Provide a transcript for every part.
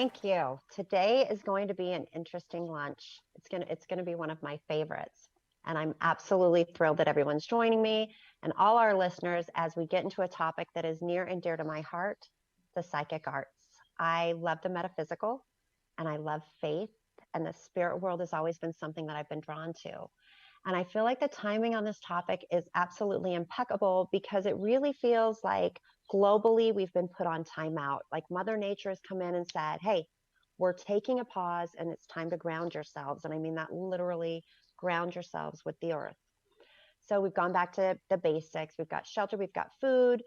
Thank you. Today is going to be an interesting lunch. It's going to be one of my favorites. And I'm absolutely thrilled that everyone's joining me and all our listeners as we get into a topic that is near and dear to my heart, the psychic arts. I love the metaphysical and I love faith, and the spirit world has always been something that I've been drawn to. And I feel like the timing on this topic is absolutely impeccable because it really feels like globally we've been put on timeout. Like Mother Nature has come in and said, hey, we're taking a pause and it's time to ground yourselves. And I mean that literally, ground yourselves with the earth. So we've gone back to the basics. We've got shelter, we've got food,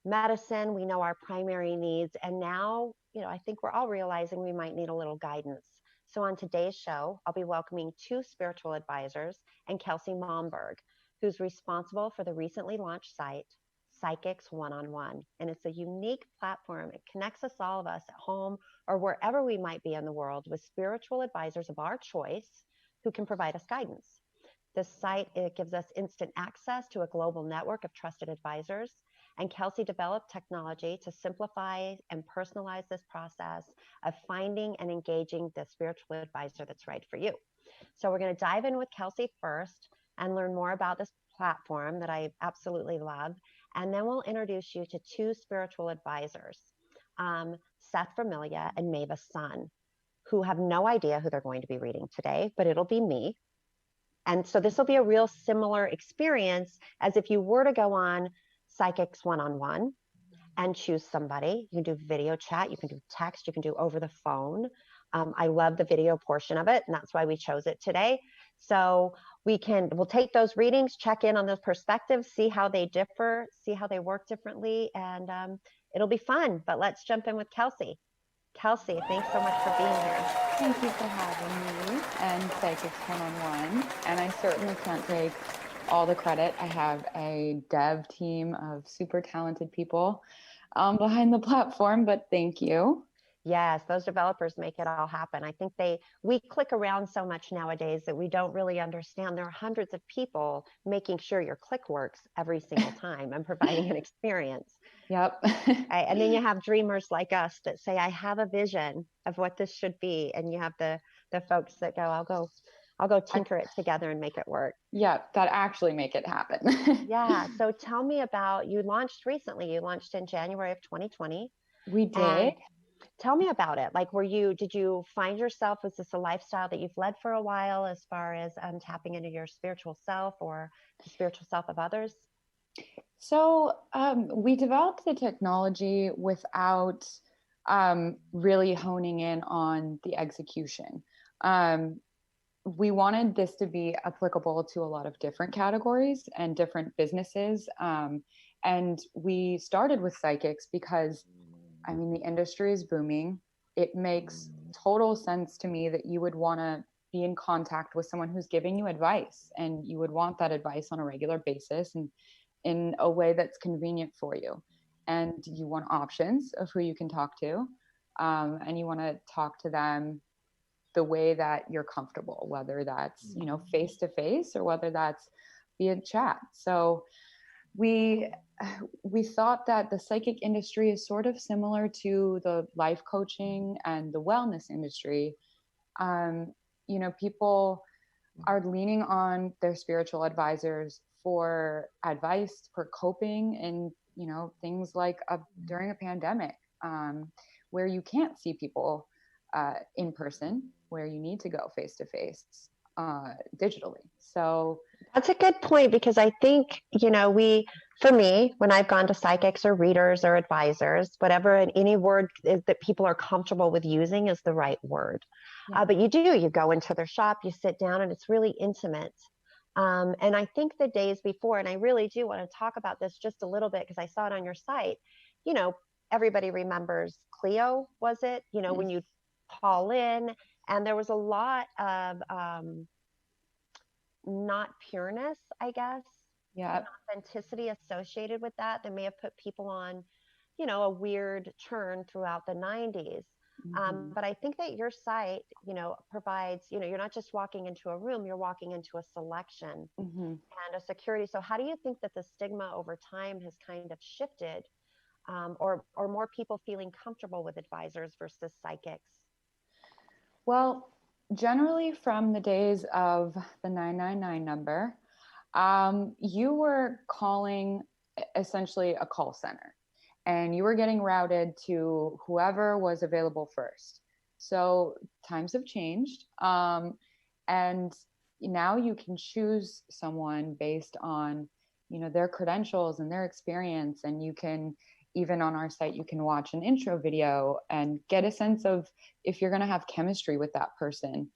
medicine, we know our primary needs. And now, I think we're all realizing we might need a little guidance. So on today's show, I'll be welcoming two spiritual advisors and Kelsey Momberg, who's responsible for the recently launched site, Psychics One-on-One. And it's a unique platform. It connects all of us at home or wherever we might be in the world with spiritual advisors of our choice who can provide us guidance. This site, it gives us instant access to a global network of trusted advisors. And Kelsey developed technology to simplify and personalize this process of finding and engaging the spiritual advisor that's right for you. So we're going to dive in with Kelsey first and learn more about this platform that I absolutely love. And then we'll introduce you to two spiritual advisors, Seth Vermilia and Mavis Sun, who have no idea who they're going to be reading today, but it'll be me. And so this will be a real similar experience as if you were to go on Psychics One-on-One and choose somebody. You can do video chat, you can do text, you can do over the phone. I love the video portion of it, and that's why we chose it today. So we'll take those readings, check in on those perspectives, see how they differ, see how they work differently, and it'll be fun. But let's jump in with Kelsey. Kelsey, thanks so much for being here. Thank you for having me and Psychics One-on-One. And I certainly can't take all the credit. I have a dev team of super talented people behind the platform, but thank you. Yes, those developers make it all happen. I think we click around so much nowadays that we don't really understand there are hundreds of people making sure your click works every single time and providing an experience. Yep. And then you have dreamers like us that say, I have a vision of what this should be. And you have the folks that go, I'll go tinker it together and make it work. Yeah, that actually make it happen. Yeah. So tell me about, you launched recently. You launched in January of 2020. We did. Tell me about it. Like, did you find yourself, was this a lifestyle that you've led for a while as far as tapping into your spiritual self or the spiritual self of others? So we developed the technology without really honing in on the execution. We wanted this to be applicable to a lot of different categories and different businesses. And we started with psychics because the industry is booming. It makes total sense to me that you would want to be in contact with someone who's giving you advice, and you would want that advice on a regular basis and in a way that's convenient for you. And you want options of who you can talk to. And you want to talk to them the way that you're comfortable, whether that's, face to face or whether that's via chat. So we thought that the psychic industry is sort of similar to the life coaching and the wellness industry. People are leaning on their spiritual advisors for advice, for coping, and things like during a pandemic, where you can't see people in person, where you need to go face to face digitally. So that's a good point, because I think, for me, when I've gone to psychics or readers or advisors, whatever, any word is that people are comfortable with using is the right word. Yeah. But you go into their shop, you sit down, and it's really intimate. And I think the days before, and I really do want to talk about this just a little bit because I saw it on your site, everybody remembers Clio, was it? When you call in, and there was a lot of not pureness, I guess. Yeah. Authenticity associated with that may have put people on, a weird churn throughout the 90s. Mm-hmm. But I think that your site, provides, you're not just walking into a room, you're walking into a selection and a security. So how do you think that the stigma over time has kind of shifted or more people feeling comfortable with advisors versus psychics? Well, generally from the days of the 999 number, you were calling essentially a call center and you were getting routed to whoever was available first. So times have changed. And now you can choose someone based on, their credentials and their experience. And you can, even on our site, you can watch an intro video and get a sense of if you're going to have chemistry with that person.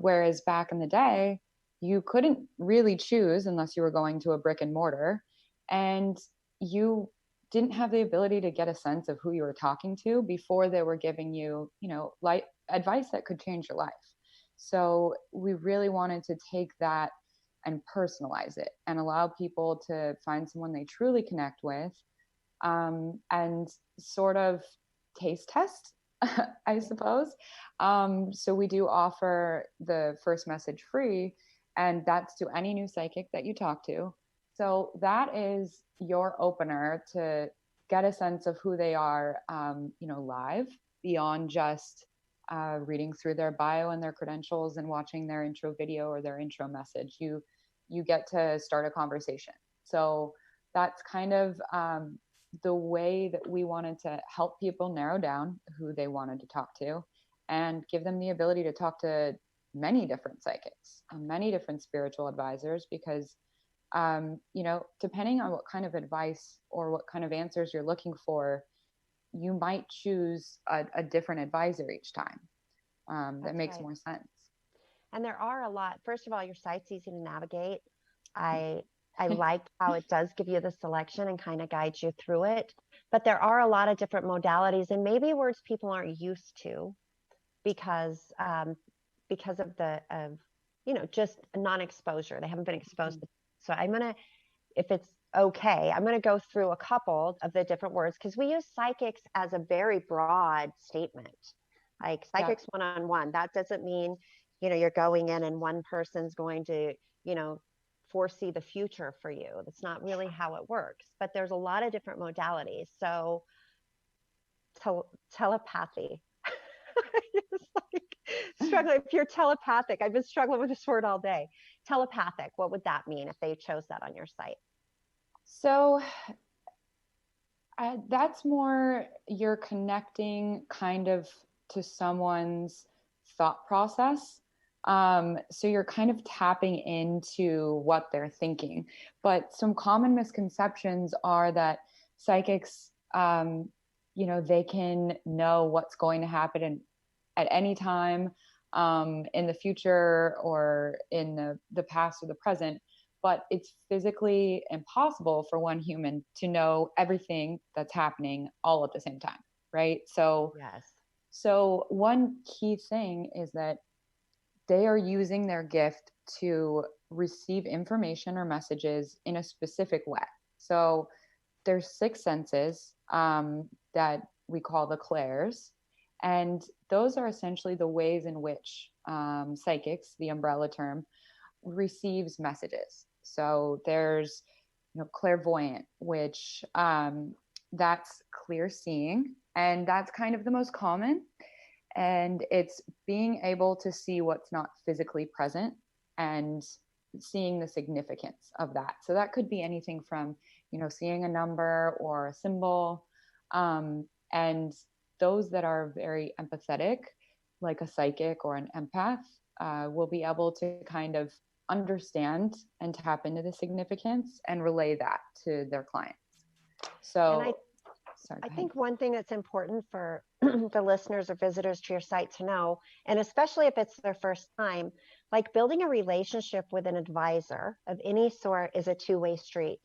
Whereas back in the day, you couldn't really choose unless you were going to a brick and mortar, and you didn't have the ability to get a sense of who you were talking to before they were giving you, like advice that could change your life. So we really wanted to take that and personalize it and allow people to find someone they truly connect with, and sort of taste test, I suppose. So we do offer the first message free, and that's to any new psychic that you talk to. So that is your opener to get a sense of who they are, live, beyond just reading through their bio and their credentials and watching their intro video or their intro message. You get to start a conversation. So that's kind of the way that we wanted to help people narrow down who they wanted to talk to and give them the ability to talk to many different psychics and many different spiritual advisors, because depending on what kind of advice or what kind of answers you're looking for, you might choose a different advisor each time. That makes right. more sense. And there are a lot. First of all, your site's easy to navigate. I I like how it does give you the selection and kind of guides you through it. But there are a lot of different modalities and maybe words people aren't used to because of the of just non-exposure. They haven't been exposed. Mhm. So I'm gonna, if it's okay, I'm gonna go through a couple of the different words because we use psychics as a very broad statement. Like Yeah. psychics one-on-one. That doesn't mean, you're going in and one person's going to, you know, foresee the future for you. That's not really how it works. But there's a lot of different modalities. So telepathy. It's like struggling. If you're telepathic, I've been struggling with this word all day. Telepathic, what would that mean if they chose that on your site? So that's more you're connecting kind of to someone's thought process. So you're kind of tapping into what they're thinking. But some common misconceptions are that psychics, they can know what's going to happen at any time, in the future or in the past or the present. But it's physically impossible for one human to know everything that's happening all at the same time, right? So, Yes. so one key thing is that they are using their gift to receive information or messages in a specific way. So there's six senses, that we call the clairs, and those are essentially the ways in which psychics, the umbrella term, receives messages. So there's, clairvoyant, which that's clear seeing, and that's kind of the most common. And it's being able to see what's not physically present and seeing the significance of that. So that could be anything from, seeing a number or a symbol. And those that are very empathetic, like a psychic or an empath, will be able to kind of understand and tap into the significance and relay that to their clients. And I So, sorry, I go ahead. think one thing that's important for the listeners or visitors to your site to know, and especially if it's their first time, like building a relationship with an advisor of any sort is a two-way street.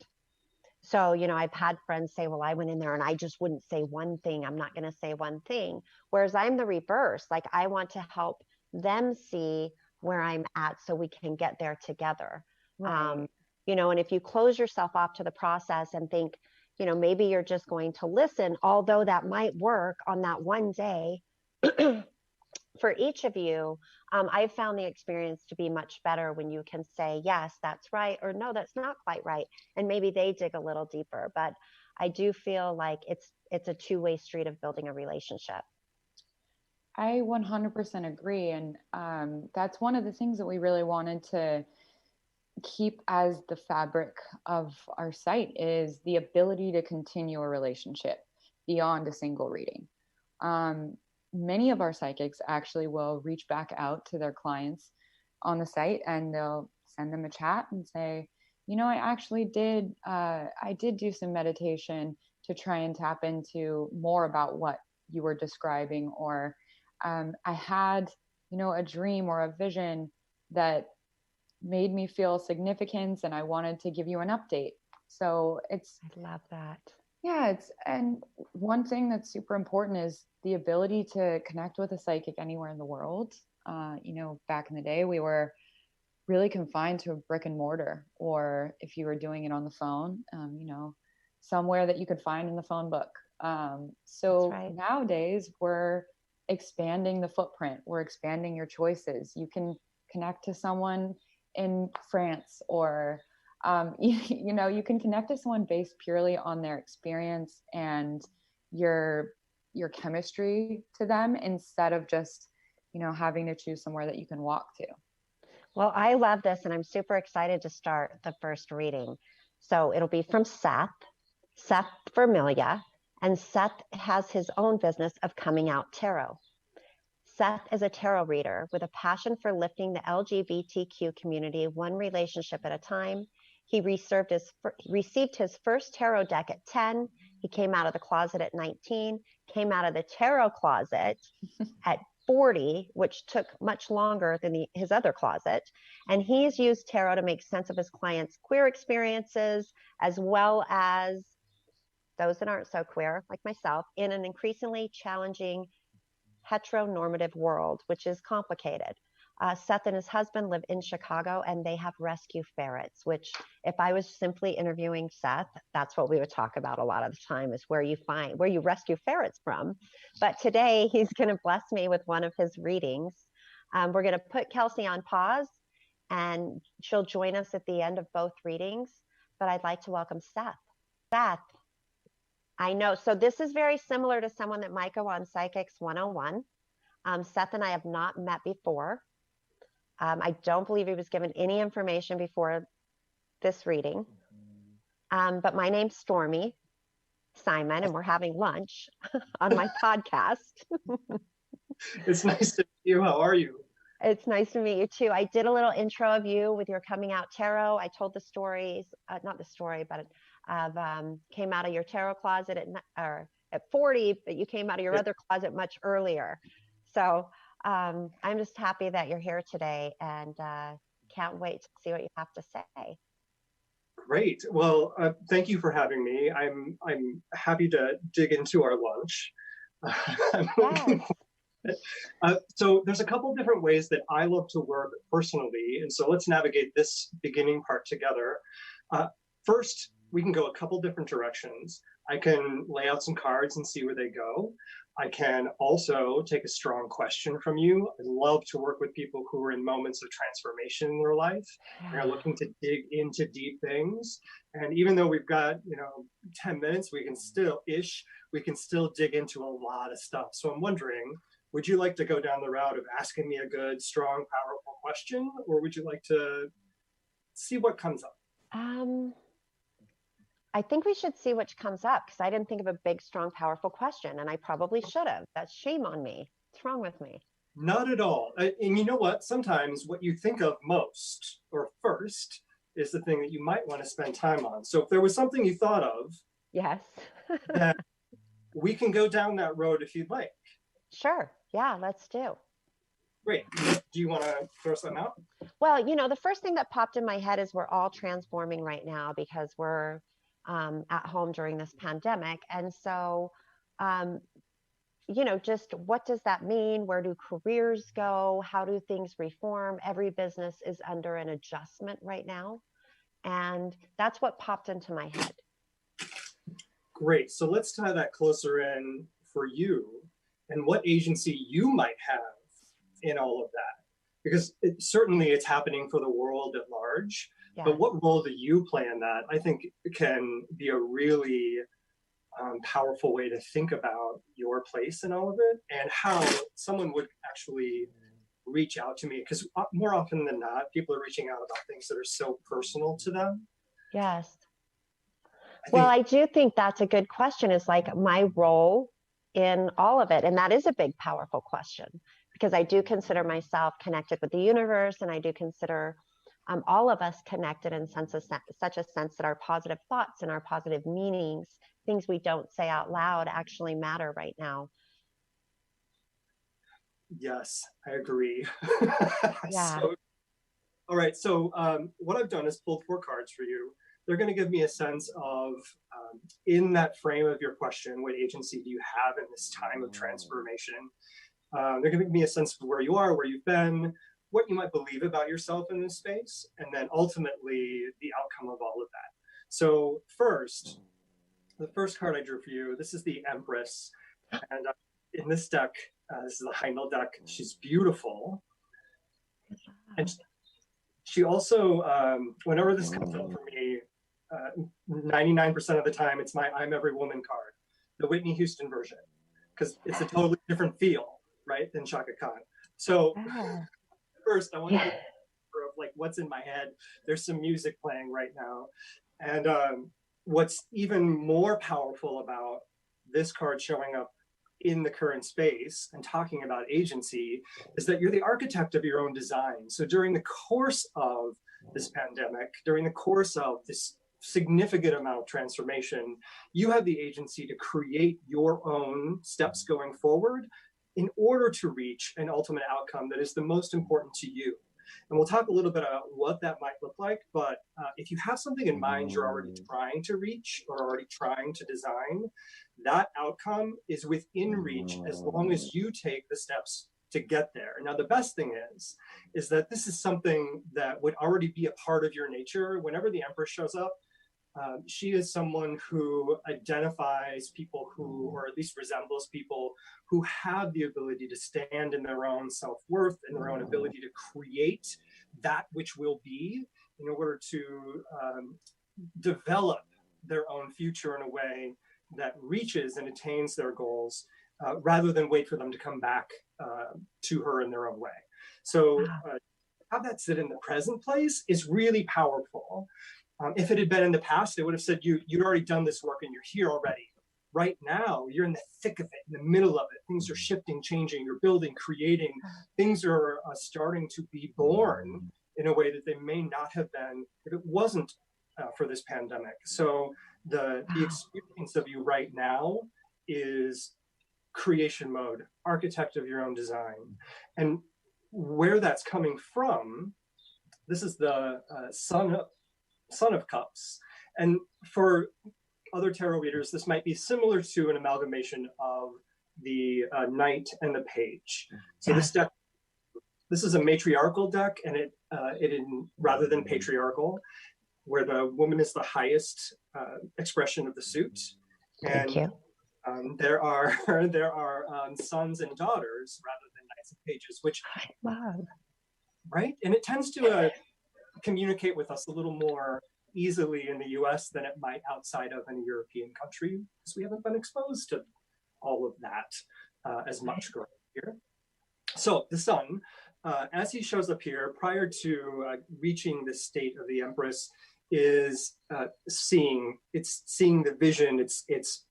So, I've had friends say, well, I went in there and I just wouldn't say one thing. I'm not going to say one thing. Whereas I'm the reverse. Like I want to help them see where I'm at so we can get there together. Right. And if you close yourself off to the process and think, maybe you're just going to listen, although that might work on that one day for each of you, I've found the experience to be much better when you can say, yes, that's right, or no, that's not quite right. And maybe they dig a little deeper. But I do feel like it's a two-way street of building a relationship. I 100% agree. And that's one of the things that we really wanted to keep as the fabric of our site is the ability to continue a relationship beyond a single reading. Um, Many of our psychics actually will reach back out to their clients on the site and they'll send them a chat and say, you know, I did do some meditation to try and tap into more about what you were describing, or I had, you know, a dream or a vision that made me feel significance and I wanted to give you an update. So it's, I love that. yeah, and one thing that's super important is the ability to connect with a psychic anywhere in the world. You know, back in the day, we were really confined to a brick and mortar, or if you were doing it on the phone, you know, somewhere that you could find in the phone book. That's So right. nowadays, we're expanding the footprint, we're expanding your choices. You can connect to someone in France, or you know, you can connect to someone based purely on their experience and your your chemistry to them, instead of just, you know, having to choose somewhere that you can walk to. Well, I love this, and I'm super excited to start the first reading. So it'll be from Seth Vermilia, and Seth has his own business of Coming Out Tarot. Seth is a tarot reader with a passion for lifting the LGBTQ community one relationship at a time. He received his first tarot deck at 10. He came out of the closet at 19, came out of the tarot closet at 40, which took much longer than his other closet. And he's used tarot to make sense of his clients' queer experiences, as well as those that aren't so queer, like myself, in an increasingly challenging heteronormative world, which is complicated. Seth and his husband live in Chicago, and they have rescue ferrets, which if I was simply interviewing Seth, that's what we would talk about a lot of the time, is where you rescue ferrets from. But today he's going to bless me with one of his readings. We're going to put Kelsey on pause, and she'll join us at the end of both readings. But I'd like to welcome Seth. Seth, I know. So this is very similar to someone that might go on Psychics 101. Seth and I have not met before. I don't believe he was given any information before this reading. But my name's Stormy Simon, and we're having lunch on my podcast. It's nice to meet you. How are you? It's nice to meet you too. I did a little intro of you with your Coming Out Tarot. I told the stories, not the story, but of came out of your tarot closet at 40, but you came out of your other closet much earlier. So I'm just happy that you're here today, and can't wait to see what you have to say. Great. Well, thank you for having me. I'm happy to dig into our lunch. Yes. So there's a couple different ways that I love to work personally, and so let's navigate this beginning part together. First, we can go a couple different directions. I can lay out some cards and see where they go. I can also take a strong question from you. I love to work with people who are in moments of transformation in their life. They're looking to dig into deep things. And even though we've got, 10 minutes, we can still dig into a lot of stuff. So I'm wondering, would you like to go down the route of asking me a good, strong, powerful question, or would you like to see what comes up? I think we should see which comes up, because I didn't think of a big, strong, powerful question, and I probably should have. That's shame on me. What's wrong with me? Not at all. And you know what? Sometimes what you think of most or first is the thing that you might want to spend time on. So if there was something you thought of, yes, that we can go down that road if you'd like. Sure. Yeah, let's do. Great. Do you want to throw something out? Well, the first thing that popped in my head is we're all transforming right now because we're at home during this pandemic. And so, just what does that mean? Where do careers go? How do things reform? Every business is under an adjustment right now. And that's what popped into my head. Great. So let's tie that closer in for you and what agency you might have in all of that? Because certainly it's happening for the world at large, Yeah. but what role do you play in that? I think can be a really powerful way to think about your place in all of it and how someone would actually reach out to me. Because more often than not, people are reaching out about things that are so personal to them. Yes. Well, I do think that's a good question, is like my role in all of it. And that is a big, powerful question, because I do consider myself connected with the universe, and I do consider all of us connected in such a sense that our positive thoughts and our positive meanings, things we don't say out loud, actually matter right now. Yes, I agree. Yeah. So, all right. So what I've done is pulled 4 cards for you. They're going to give me a sense of, in that frame of your question, what agency do you have in this time of transformation? They're going to give me a sense of where you are, where you've been, what you might believe about yourself in this space, and then ultimately the outcome of all of that. So first, the first card I drew for you, this is the Empress. And in this deck, this is the Heimel deck. She's beautiful. And she also, whenever this comes up for me, 99% of the time, it's my I'm Every Woman card, the Whitney Houston version, because it's a totally different feel, right, than Chaka Khan. So first, I want to get of like what's in my head. There's some music playing right now. And what's even more powerful about this card showing up in the current space and talking about agency is that you're the architect of your own design. So during the course of this pandemic, during the course of this significant amount of transformation, you have the agency to create your own steps going forward in order to reach an ultimate outcome that is the most important to you. And we'll talk a little bit about what that might look like, but if you have something in mind you're already trying to reach or already trying to design, that outcome is within reach as long as you take the steps to get there. Now, the best thing is that this is something that would already be a part of your nature. Whenever the Empress shows up, she is someone who identifies people who, or at least resembles people who have the ability to stand in their own self-worth and their own ability to create that which will be in order to develop their own future in a way that reaches and attains their goals rather than wait for them to come back to her in their own way. So have that sit in the present place is really powerful. If it had been in the past, they would have said, you'd already done this work and you're here already. Right now, you're in the thick of it, in the middle of it. Things are shifting, changing, you're building, creating. Things are starting to be born in a way that they may not have been if it wasn't for this pandemic. So the experience of you right now is creation mode, architect of your own design. And where that's coming from, this is the Son of Cups. And for other tarot readers, this might be similar to an amalgamation of the Knight and the Page. So this deck, this is a matriarchal deck, and it rather than patriarchal, where the woman is the highest expression of the suit. And Thank you. There are sons and daughters rather than knights and pages, which I love. Right, and it tends to communicate with us a little more easily in the US than it might outside of any European country, because we haven't been exposed to all of that as much growing here. So the Sun, as he shows up here, prior to reaching this state of the Empress, is seeing the vision, it's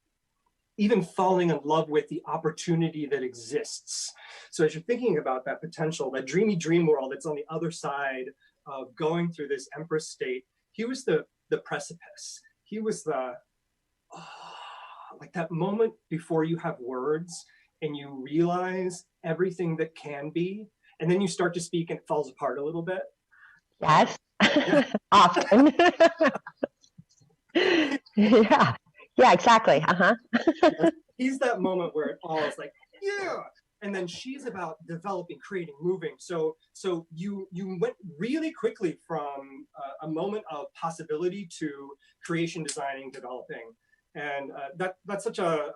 even falling in love with the opportunity that exists. So as you're thinking about that potential, that dreamy dream world that's on the other side of going through this Empress state, he was the precipice. He was the, like that moment before you have words and you realize everything that can be, and then you start to speak and it falls apart a little bit. Yes, often. Yeah, exactly. He's that moment where it all is like, yeah. And then she's about developing, creating, moving. So you went really quickly from a moment of possibility to creation, designing, developing. And that's such a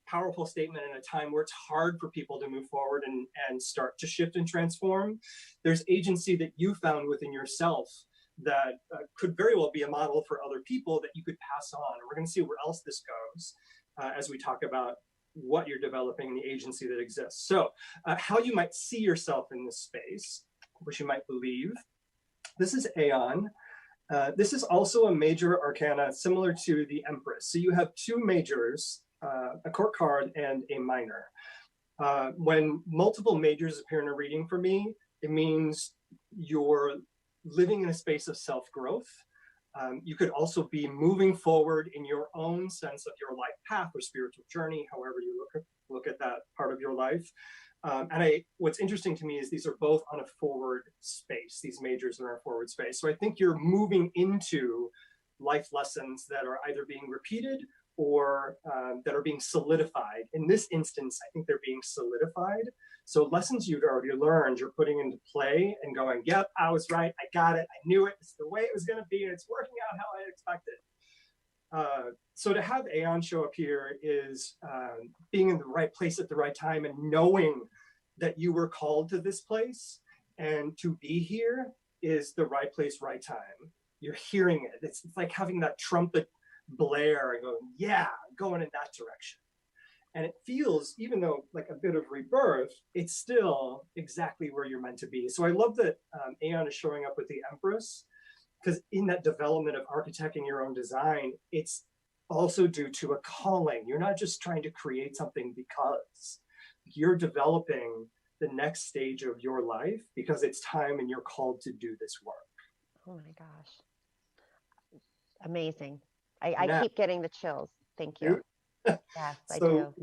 powerful statement in a time where it's hard for people to move forward and start to shift and transform. There's agency that you found within yourself that could very well be a model for other people that you could pass on. And we're going to see where else this goes as we talk about what you're developing and the agency that exists. So how you might see yourself in this space, which you might believe. This is Aeon. This is also a major arcana similar to the Empress. So you have two majors, a court card and a minor. When multiple majors appear in a reading for me, it means you're living in a space of self-growth. You could also be moving forward in your own sense of your life path or spiritual journey, however you look at that part of your life. What's interesting to me is these are both on a forward space. These majors are in a forward space. So I think you're moving into life lessons that are either being repeated or that are being solidified. In this instance, I think they're being solidified. So lessons you'd already learned, you're putting into play and going, yep, I was right. I got it. I knew it. It's the way it was going to be. And it's working out how I expected. So to have Aeon show up here is being in the right place at the right time and knowing that you were called to this place, and to be here is the right place, right time. You're hearing it. It's like having that trumpet blare and going, yeah, going in that direction. And it feels, even though like a bit of rebirth, it's still exactly where you're meant to be. So I love that Aeon is showing up with the Empress, because in that development of architecting your own design, it's also due to a calling. You're not just trying to create something because you're developing the next stage of your life because it's time and you're called to do this work. Oh my gosh. Amazing. I keep getting the chills. Thank you. Yes, I do.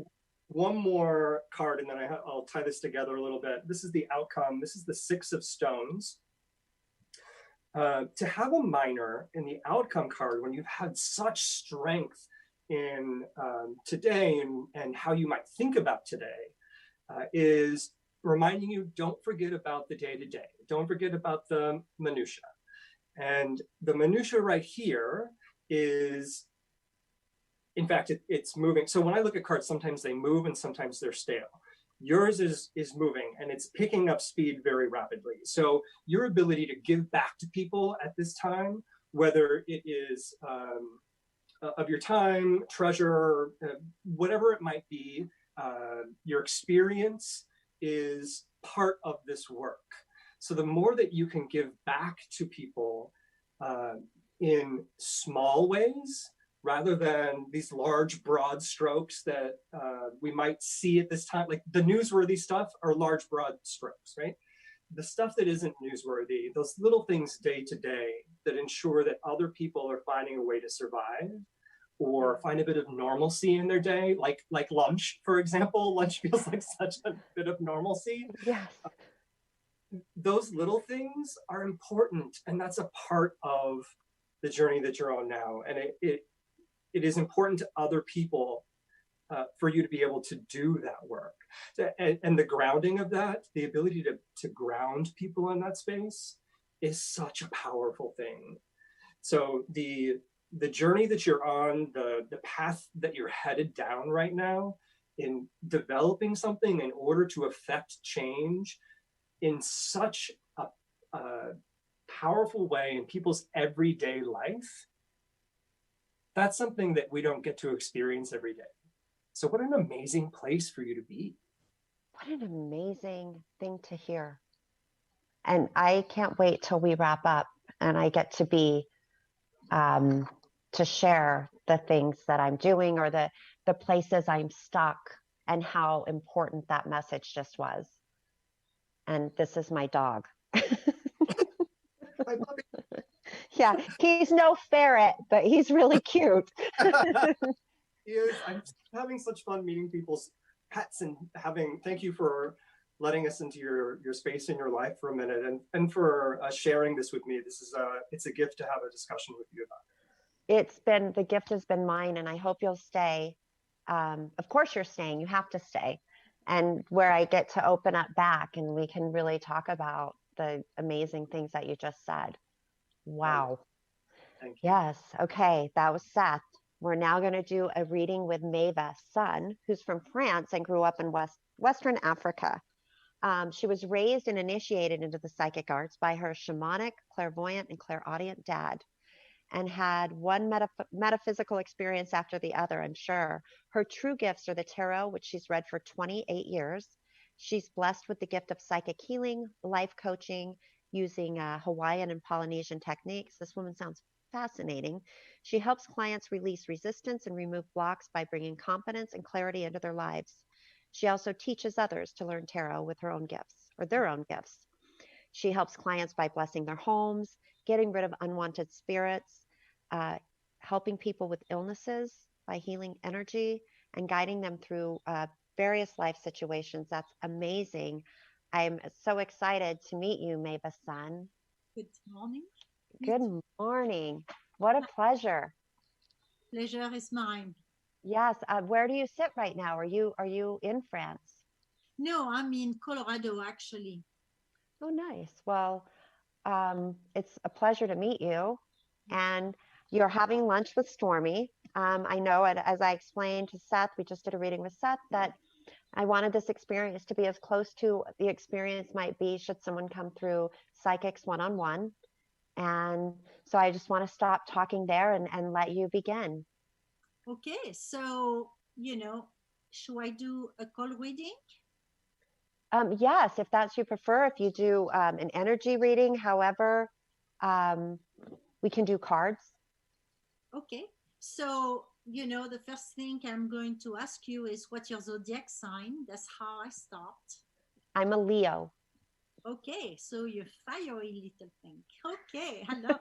One more card, and then I'll tie this together a little bit. This is the outcome. This is the Six of Stones. To have a minor in the outcome card when you've had such strength in today and how you might think about today is reminding you, don't forget about the day-to-day. Don't forget about the minutia. And the minutia right here is, in fact, it's moving. So when I look at cards, sometimes they move and sometimes they're stale. Yours is moving and it's picking up speed very rapidly. So your ability to give back to people at this time, whether it is of your time, treasure, whatever it might be, your experience is part of this work. So the more that you can give back to people in small ways, rather than these large, broad strokes that we might see at this time. Like the newsworthy stuff are large, broad strokes, right? The stuff that isn't newsworthy, those little things day to day that ensure that other people are finding a way to survive or find a bit of normalcy in their day, like lunch, for example. Lunch feels like such a bit of normalcy. Yes. Those little things are important, and that's a part of the journey that you're on now. And it is important to other people for you to be able to do that work. And the grounding of that, the ability to ground people in that space is such a powerful thing. So the journey that you're on, the path that you're headed down right now in developing something in order to affect change in such a powerful way in people's everyday life, that's something that we don't get to experience every day. So what an amazing place for you to be. What an amazing thing to hear. And I can't wait till we wrap up and I get to be, to share the things that I'm doing or the places I'm stuck and how important that message just was. And this is my dog. My puppy. Yeah, he's no ferret, but he's really cute. He is. I'm having such fun meeting people's pets and thank you for letting us into your space in your life for a minute and for sharing this with me. This is it's a gift to have a discussion with you about. The gift has been mine, and I hope you'll stay. Of course you're staying, you have to stay. And where I get to open up back and we can really talk about the amazing things that you just said. Wow. Thank you. Yes. Okay. That was Seth. We're now going to do a reading with Maeva Sun, who's from France and grew up in Western Africa. She was raised and initiated into the psychic arts by her shamanic, clairvoyant, and clairaudient dad, and had one metaphysical experience after the other, I'm sure. Her true gifts are the tarot, which she's read for 28 years. She's blessed with the gift of psychic healing, life coaching, using Hawaiian and Polynesian techniques. This woman sounds fascinating. She helps clients release resistance and remove blocks by bringing confidence and clarity into their lives. She also teaches others to learn tarot with her own gifts, or their own gifts. She helps clients by blessing their homes, getting rid of unwanted spirits, helping people with illnesses by healing energy, and guiding them through various life situations. That's amazing. I'm so excited to meet you, Maeva Sun. Good morning. Good morning. What a pleasure. Pleasure is mine. Yes. Where do you sit right now? Are you in France? No, I'm in Colorado, actually. Oh, nice. Well, it's a pleasure to meet you. And you're having lunch with Stormy. I know, as I explained to Seth, we just did a reading with Seth, that I wanted this experience to be as close to the experience might be should someone come through psychics one-on-one. And so I just want to stop talking there and let you begin. Okay, so, should I do a call reading? Yes, if that's you prefer. If you do an energy reading, however, we can do cards. Okay, so, the first thing I'm going to ask you is what's your zodiac sign? That's how I start. I'm a Leo. Okay, so you're fiery little thing. Okay, hello.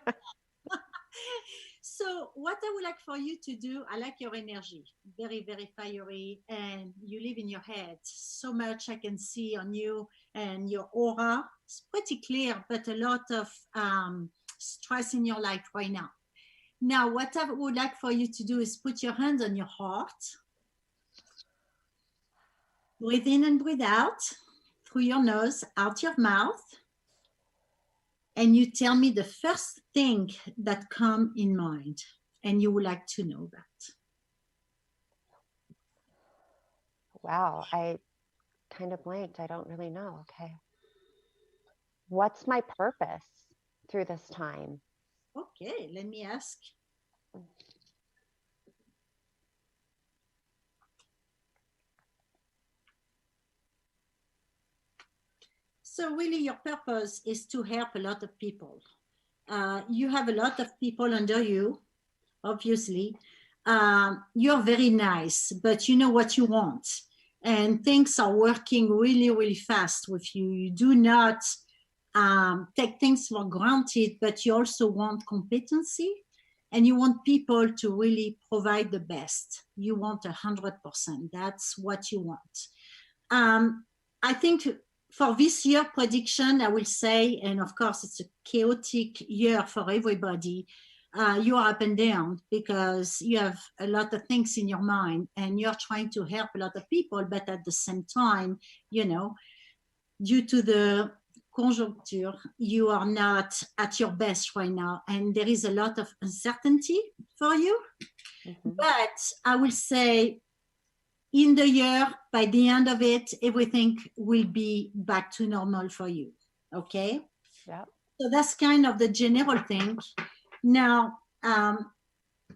So what I would like for you to do, I like your energy, very, very fiery, and you live in your head. So much I can see on you, and your aura is pretty clear, but a lot of stress in your life right now. Now, what I would like for you to do is put your hands on your heart. Breathe in and breathe out through your nose, out your mouth. And you tell me the first thing that comes in mind, and you would like to know that. Wow, I kind of blanked. I don't really know. Okay. What's my purpose through this time? Okay, let me ask. So really your purpose is to help a lot of people. You have a lot of people under you, obviously. You're very nice, but you know what you want. And things are working really, really fast with you. You do not take things for granted, but you also want competency, and you want people to really provide the best. You want 100%. That's what you want. I think for this year prediction, I will say, and of course it's a chaotic year for everybody, you are up and down because you have a lot of things in your mind and you're trying to help a lot of people, but at the same time, due to the conjuncture, you are not at your best right now, and there is a lot of uncertainty for you. Mm-hmm. But I will say, in the year, by the end of it, everything will be back to normal for you. Okay? Yeah. So that's kind of the general thing. Now,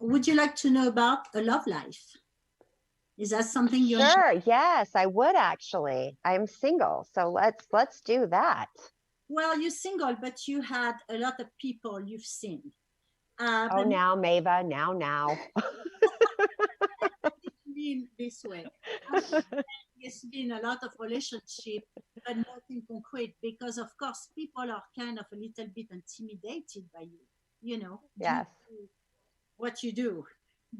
would you like to know about a love life? Is that something you're Sure, yes, I would actually. I'm single, so let's do that. Well, you're single, but you had a lot of people you've seen. Oh, now, Maeva, now. Mean this way. It's been a lot of relationship, but nothing concrete, because of course people are kind of a little bit intimidated by you, yes, what you do.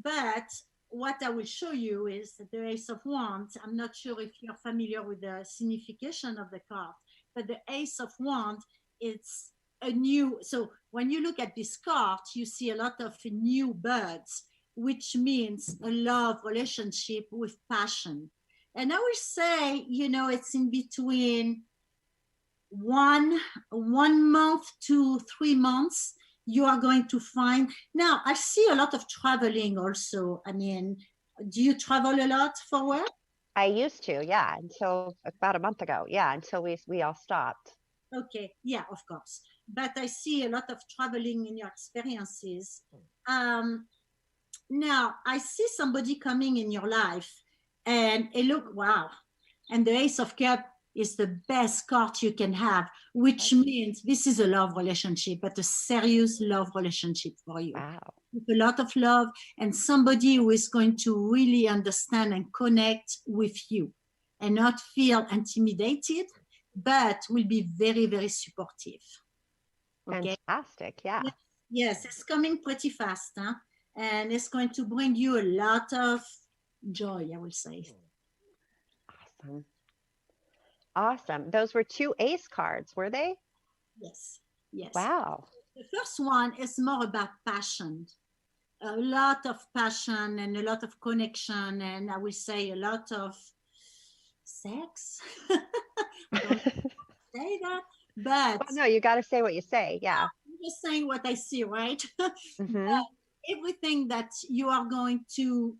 But what I will show you is the Ace of Wands. I'm not sure if you're familiar with the signification of the card, but the Ace of Wands, it's a new, so when you look at this card, you see a lot of new birds, which means a love relationship with passion. And I will say, it's in between 1 month to 3 months. you are going to find. Now, I see a lot of traveling also. I mean, do you travel a lot for work? I used to, yeah, until about a month ago. Yeah, until we all stopped. Okay, yeah, of course. But I see a lot of traveling in your experiences. Um, Now, I see somebody coming in your life and it look, wow. And the Ace of Cup is the best card you can have, which means this is a love relationship, but a serious love relationship for you. Wow. With a lot of love and somebody who is going to really understand and connect with you and not feel intimidated, but will be very, very supportive. Okay. Fantastic. Yeah. Yes, it's coming pretty fast, huh? And it's going to bring you a lot of joy, I will say. Awesome. Awesome. Those were 2 ace cards, were they? Yes, yes. Wow. The first one is more about passion, a lot of passion and a lot of connection, and I will say a lot of sex. I don't say that, but Well, no, you got to say what you say. Yeah. I'm just saying what I see, right? Mm-hmm. Everything that you are going to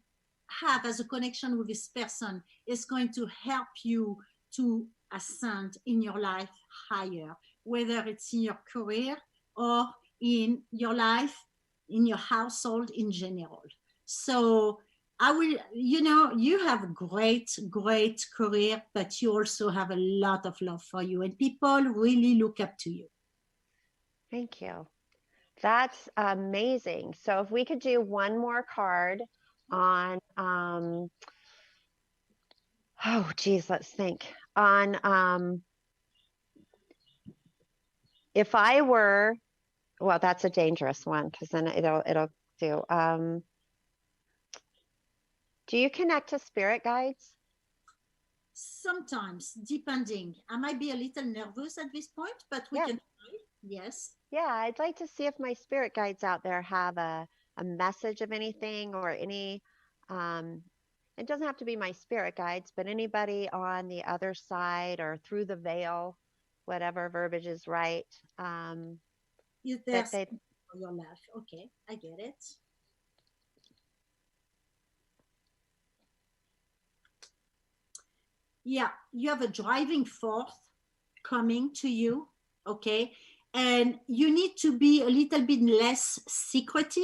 have as a connection with this person is going to help you to ascend in your life higher, whether it's in your career or in your life, in your household in general. So I will, you have a great, great career, but you also have a lot of love for you, and people really look up to you. Thank you. That's amazing. So if we could do one more card on, oh, geez, let's think. On, if I were, well, that's a dangerous one because then it'll do. Do you connect to spirit guides? Sometimes, depending. I might be a little nervous at this point, but we can try. Yes. Yeah, I'd like to see if my spirit guides out there have a message of anything or any, um, it doesn't have to be my spirit guides, but anybody on the other side or through the veil, whatever verbiage is right. Is there That they, for your life? Okay, I get it. Yeah, you have a driving force coming to you, okay? And you need to be a little bit less secretive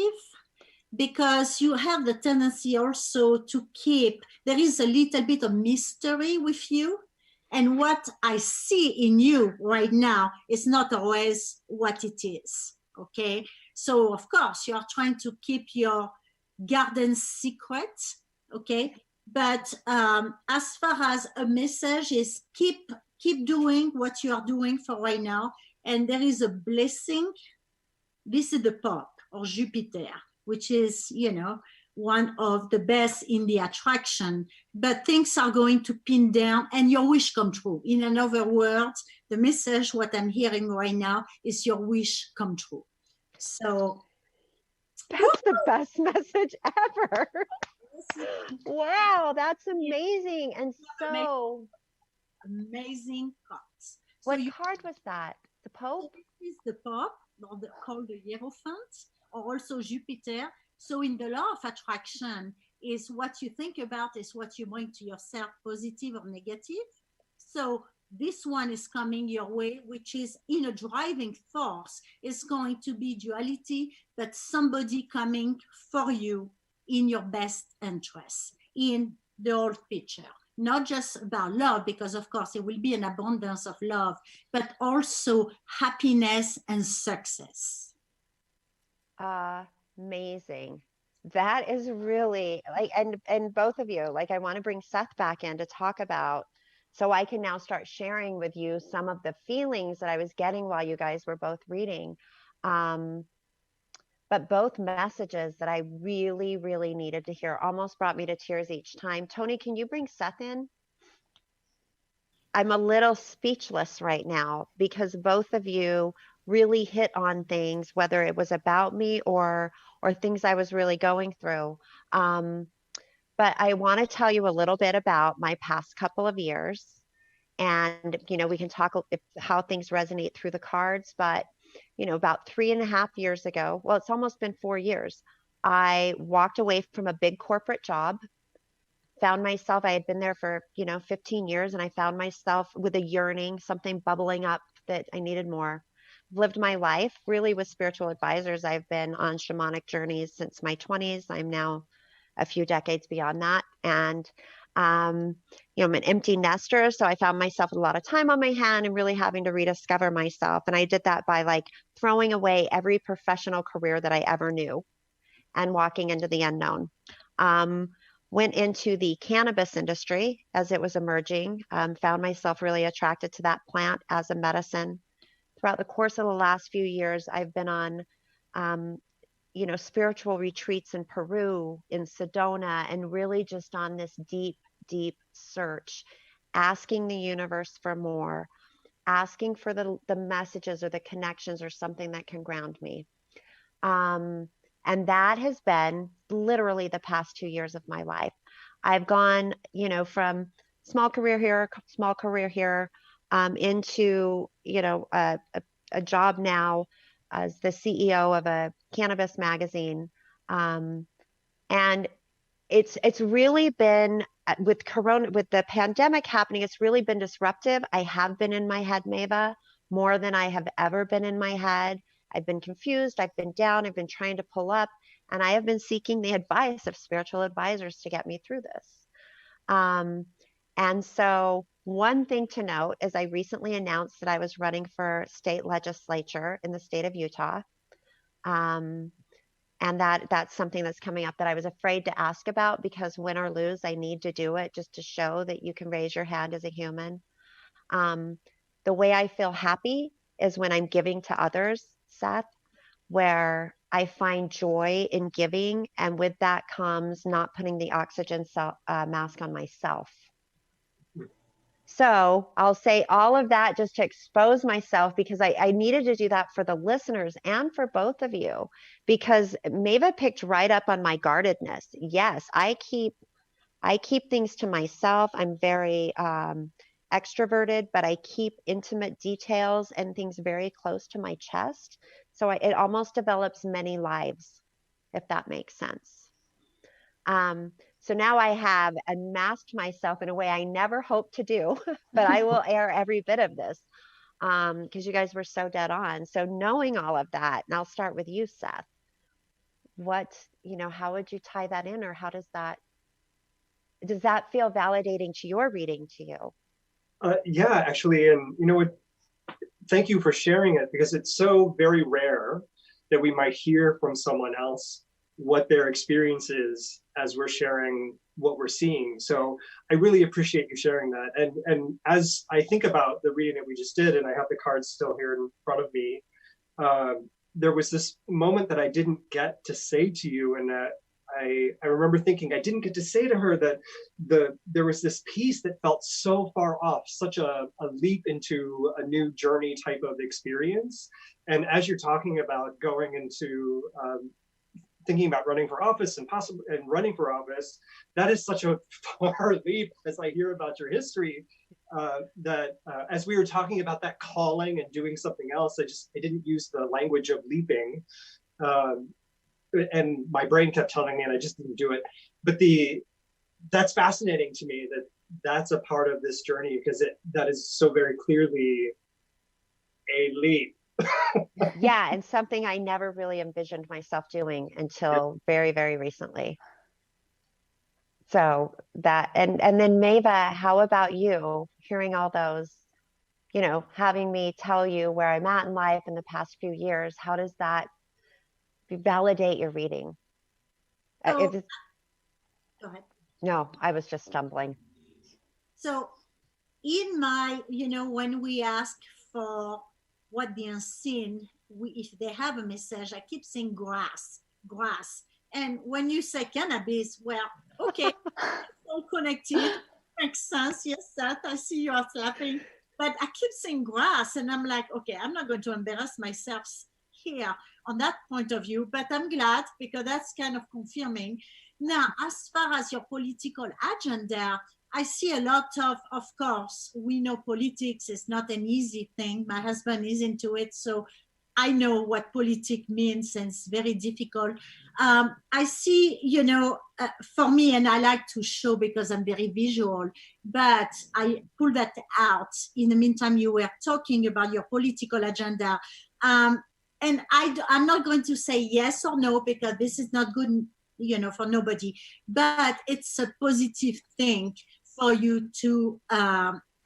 because you have the tendency also to keep, there is a little bit of mystery with you. And what I see in you right now is not always what it is, okay? So, of course, you are trying to keep your garden secret, okay? But as far as a message is keep doing what you are doing for right now, and there is a blessing. This is the Pope or Jupiter, which is, one of the best in the attraction, but things are going to pin down and your wish come true. In another words, the message, what I'm hearing right now is your wish come true. So that's the best message ever. Wow, that's amazing. And so amazing cards. What card was that? The Pope? This is the Pope, called the Hierophant, or also Jupiter. So in the law of attraction, is what you think about is what you bring to yourself, positive or negative. So this one is coming your way, which is in a driving force. It's going to be duality, but somebody coming for you in your best interest, in the whole picture. Not just about love, because of course it will be an abundance of love, but also happiness and success. Amazing. That is really like, and both of you, like, I want to bring Seth back in to talk about, so I can now start sharing with you some of the feelings that I was getting while you guys were both reading. But both messages that I really, really needed to hear almost brought me to tears each time. Tony, can you bring Seth in? I'm a little speechless right now because both of you really hit on things, whether it was about me or things I was really going through. But I want to tell you a little bit about my past couple of years. And, we can talk how things resonate through the cards. But about 3.5 years ago, well, it's almost been 4 years, I walked away from a big corporate job, found myself, I had been there for, 15 years, and I found myself with a yearning, something bubbling up that I needed more. Lived my life really with spiritual advisors. I've been on shamanic journeys since my 20s. I'm now a few decades beyond that. And, I'm an empty nester. So I found myself with a lot of time on my hand and really having to rediscover myself. And I did that by like throwing away every professional career that I ever knew and walking into the unknown. Went into the cannabis industry as it was emerging, found myself really attracted to that plant as a medicine. Throughout the course of the last few years, I've been on, spiritual retreats in Peru, in Sedona, and really just on this deep, deep search, asking the universe for more, asking for the messages or the connections or something that can ground me. And that has been literally the past 2 years of my life. I've gone, from small career here, into, a job now as the CEO of a cannabis magazine. And it's really been with the pandemic happening, it's really been disruptive. I have been in my head, Maeva, more than I have ever been in my head. I've been confused. I've been down. I've been trying to pull up, and I have been seeking the advice of spiritual advisors to get me through this. And so one thing to note is I recently announced that I was running for state legislature in the state of Utah. And that's something that's coming up that I was afraid to ask about, because win or lose, I need to do it just to show that you can raise your hand as a human. The way I feel happy is when I'm giving to others, Seth, where I find joy in giving. And with that comes not putting the oxygen mask on myself. So I'll say all of that just to expose myself, because I needed to do that for the listeners and for both of you, because Maeva picked right up on my guardedness. Yes, I keep things to myself. I'm very extroverted, but I keep intimate details and things very close to my chest. So it almost develops many lives, if that makes sense. So now I have unmasked myself in a way I never hoped to do, but I will air every bit of this because you guys were so dead on. So knowing all of that, and I'll start with you, Seth. How would you tie that in, or does that feel validating to your reading to you? Yeah, actually, and thank you for sharing it, because it's so very rare that we might hear from someone else what their experience is as we're sharing what we're seeing. So I really appreciate you sharing that. And as I think about the reading that we just did, and I have the cards still here in front of me, there was this moment that I didn't get to say to you, and that I remember thinking I didn't get to say to her that there was this piece that felt so far off, such a leap into a new journey type of experience. And as you're talking about going into thinking about running for office and running for office, that is such a far leap as I hear about your history, that as we were talking about that calling and doing something else, I didn't use the language of leaping. And my brain kept telling me, and I just didn't do it. But that's fascinating to me, that's a part of this journey, because that is so very clearly a leap. Yeah, and something I never really envisioned myself doing until very, very recently. So that, and then Maeva, how about you? Hearing all those, having me tell you where I'm at in life in the past few years, how does that validate your reading? Go ahead. No, I was just stumbling. So in my, when we ask for what the unseen, if they have a message, I keep saying grass. And when you say cannabis, well, okay, it's all connected. Makes sense. Yes, Seth, I see you are slapping. But I keep saying grass, and I'm like, okay, I'm not going to embarrass myself here on that point of view, but I'm glad, because that's kind of confirming. Now, as far as your political agenda, I see a lot of course, we know politics is not an easy thing. My husband is into it, so I know what politics means, and it's very difficult. I see, for me, and I like to show because I'm very visual, but I pull that out. In the meantime, you were talking about your political agenda. And I'm not going to say yes or no, because this is not good, for nobody, but it's a positive thing for you to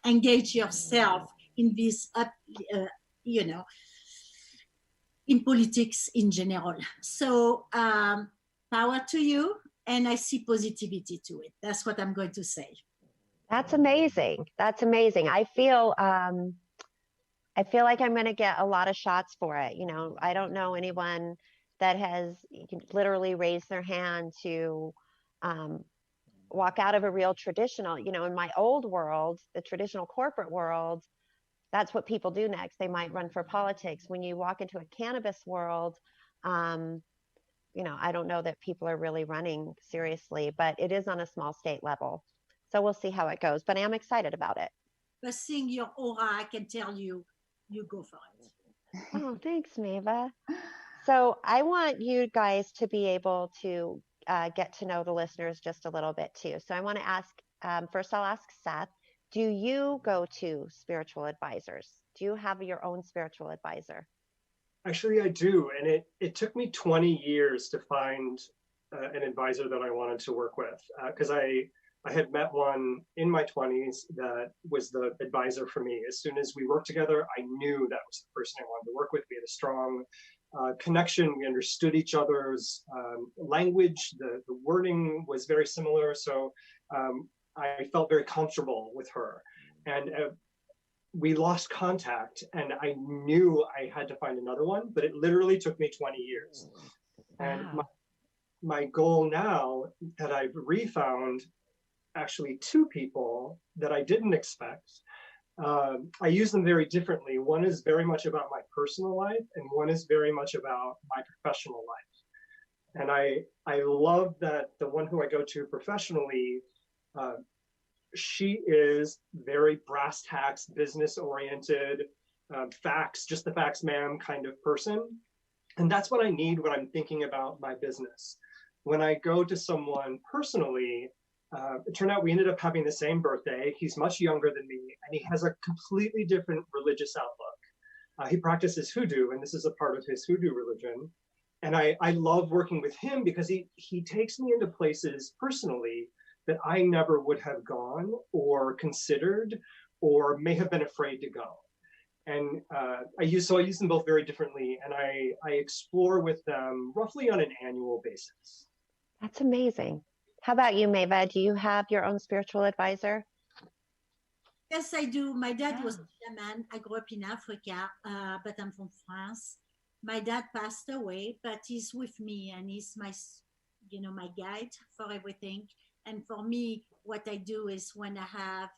engage yourself in this, in politics in general. So power to you, and I see positivity to it. That's what I'm going to say. That's amazing. That's amazing. I feel like I'm going to get a lot of shots for it. I don't know anyone that has literally raised their hand to walk out of a real traditional, in my old world, the traditional corporate world, that's what people do next. They might run for politics. When you walk into a cannabis world, I don't know that people are really running seriously, but it is on a small state level. So we'll see how it goes, but I am excited about it. But seeing your aura, I can tell you go for it. Oh, thanks, Mava. So I want you guys to be able to get to know the listeners just a little bit too. So I want to ask, first I'll ask Seth, do you go to spiritual advisors? Do you have your own spiritual advisor? Actually, I do. And it took me 20 years to find an advisor that I wanted to work with, because I had met one in my 20s that was the advisor for me. As soon as we worked together, I knew that was the person I wanted to work with. We had a strong connection. We understood each other's language. The wording was very similar. So I felt very comfortable with her. And we lost contact, and I knew I had to find another one, but it literally took me 20 years. Wow. And my goal now that I've refound actually two people that I didn't expect. I use them very differently. One is very much about my personal life, and one is very much about my professional life. And I love that the one who I go to professionally, she is very brass tacks, business oriented, facts, just the facts ma'am kind of person. And that's what I need when I'm thinking about my business. When I go to someone personally, it turned out we ended up having the same birthday. He's much younger than me, and he has a completely different religious outlook. He practices hoodoo, and this is a part of his hoodoo religion. And I love working with him because he takes me into places personally that I never would have gone or considered or may have been afraid to go. And I use them both very differently, and I explore with them roughly on an annual basis. That's amazing. How about you, Mava? Do you have your own spiritual advisor? Yes, I do. My dad was a shaman. I grew up in Africa, but I'm from France. My dad passed away, but he's with me, and he's my guide for everything. And for me, what I do is when I have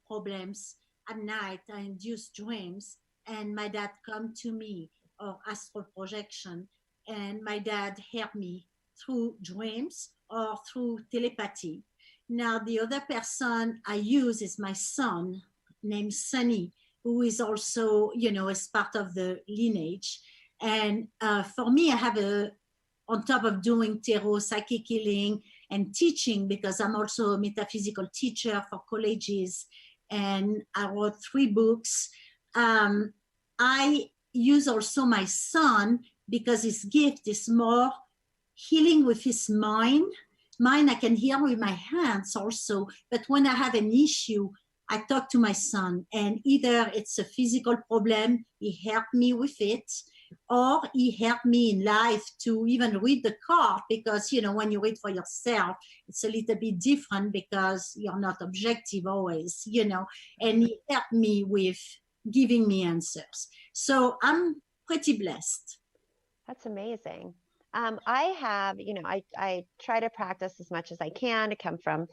problems at night, I induce dreams, and my dad come to me, or astral projection, and my dad helped me through dreams or through telepathy. Now, the other person I use is my son named Sunny, who is also, as part of the lineage. And for me, I have on top of doing tarot, psychic healing, and teaching, because I'm also a metaphysical teacher for colleges, and I wrote 3 books. I use also my son because his gift is more healing with his mind. Mine, I can heal with my hands also, but when I have an issue, I talk to my son, and either it's a physical problem, he helped me with it, or he helped me in life to even read the card, because, when you read for yourself, it's a little bit different because you're not objective always, and he helped me with giving me answers. So I'm pretty blessed. That's amazing. I have, I try to practice as much as I can to come from,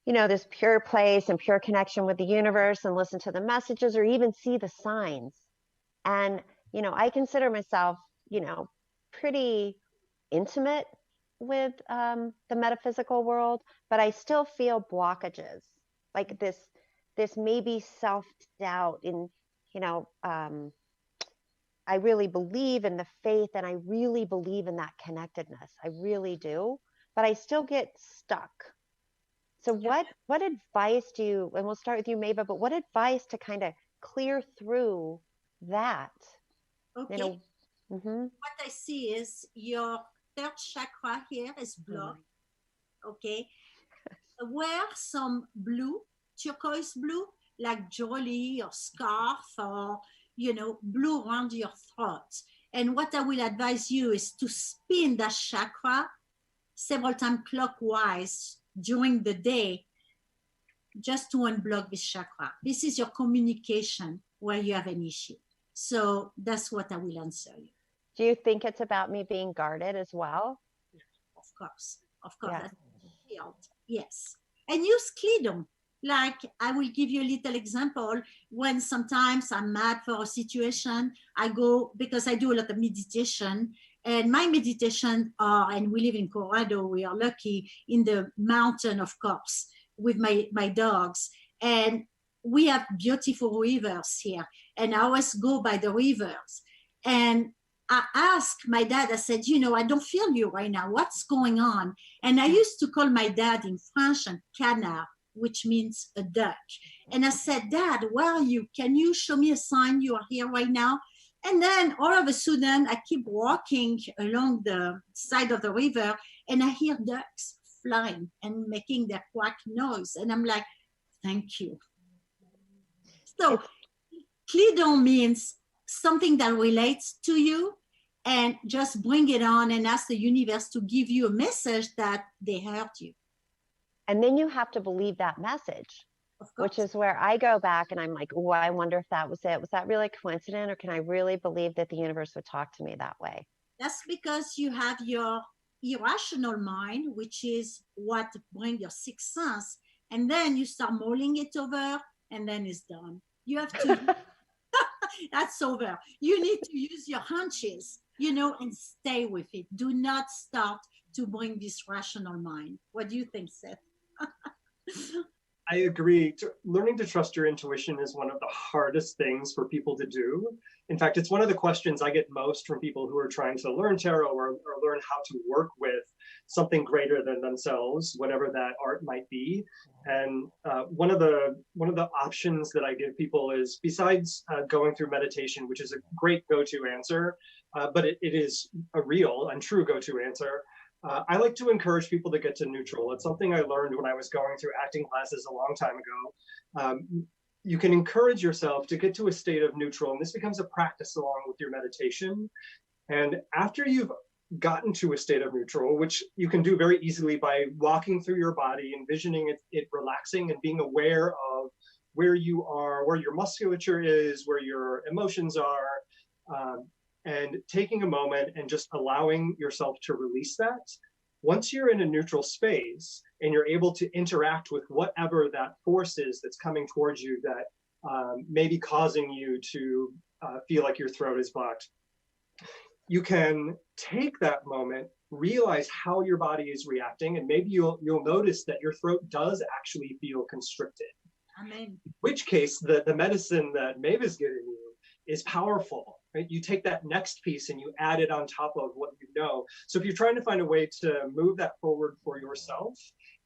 this pure place and pure connection with the universe, and listen to the messages or even see the signs. And, I consider myself, pretty intimate with the metaphysical world, but I still feel blockages, like this maybe self-doubt in, I really believe in the faith, and I really believe in that connectedness. I really do, but I still get stuck. So what advice do you, and we'll start with you, Mava, but what advice to kind of clear through that? Okay. You know, What I see is your third chakra here is blocked. Okay. Wear some blue, turquoise blue, like jewelry or scarf, or blue around your throat. And what I will advise you is to spin that chakra several times clockwise during the day, just to unblock this chakra. This is your communication where you have an issue. So that's what I will answer you. Do you think it's about me being guarded as well? Of course. Yeah. That's shield. Yes. And use Clidon. Like, I will give you a little example. When sometimes I'm mad for a situation, I go, because I do a lot of meditation, and my meditation are, and we live in Colorado, we are lucky, in the mountain, of course, with my dogs. And we have beautiful rivers here. And I always go by the rivers. And I asked my dad, I said, I don't feel you right now. What's going on? And I used to call my dad in French and canard, which means a duck. And I said, Dad, where are you? Can you show me a sign you are here right now? And then all of a sudden, I keep walking along the side of the river, and I hear ducks flying and making their quack noise. And I'm like, thank you. So Clidon means something that relates to you, and just bring it on and ask the universe to give you a message that they hurt you. And then you have to believe that message, which is where I go back and I'm like, oh, I wonder if that was it. Was that really a coincidence, or can I really believe that the universe would talk to me that way? That's because you have your irrational mind, which is what brings your sixth sense. And then you start mulling it over, and then it's done. You have to, that's over. You need to use your hunches, and stay with it. Do not start to bring this rational mind. What do you think, Seth? I agree. Learning to trust your intuition is one of the hardest things for people to do. In fact, it's one of the questions I get most from people who are trying to learn tarot or learn how to work with something greater than themselves, whatever that art might be. And one of the options that I give people is, besides going through meditation, which is a great go-to answer, but it is a real and true go-to answer. I like to encourage people to get to neutral. It's something I learned when I was going through acting classes a long time ago. You can encourage yourself to get to a state of neutral, and this becomes a practice along with your meditation. And after you've gotten to a state of neutral, which you can do very easily by walking through your body, envisioning it relaxing and being aware of where you are, where your musculature is, where your emotions are, and taking a moment and just allowing yourself to release that. Once you're in a neutral space and you're able to interact with whatever that force is that's coming towards you that may be causing you to feel like your throat is blocked, you can take that moment, realize how your body is reacting, and maybe you'll notice that your throat does actually feel constricted. Amen. In which case, the medicine that Maeva's giving you is powerful. Right? You take that next piece and you add it on top of what you know. So if you're trying to find a way to move that forward for yourself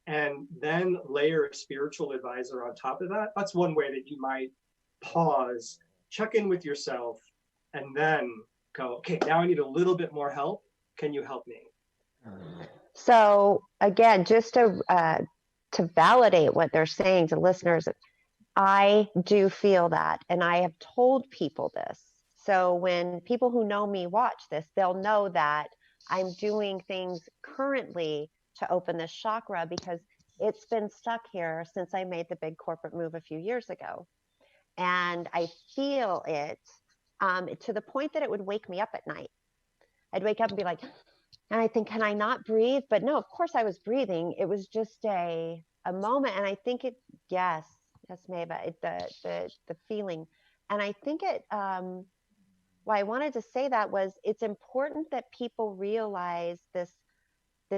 and then layer a spiritual advisor on top of that, that's one way that you might pause, check in with yourself, and then go, okay, now I need a little bit more help. Can you help me? So again, just to validate what they're saying to listeners, I do feel that, and I have told people this. So when people who know me watch this, they'll know that I'm doing things currently to open this chakra, because it's been stuck here since I made the big corporate move a few years ago. And I feel it to the point that it would wake me up at night. I'd wake up and be like, and I think, can I not breathe? But no, of course I was breathing. It was just a moment. And I think yes, Maeva, the feeling. And I think why I wanted to say that was, it's important that people realize this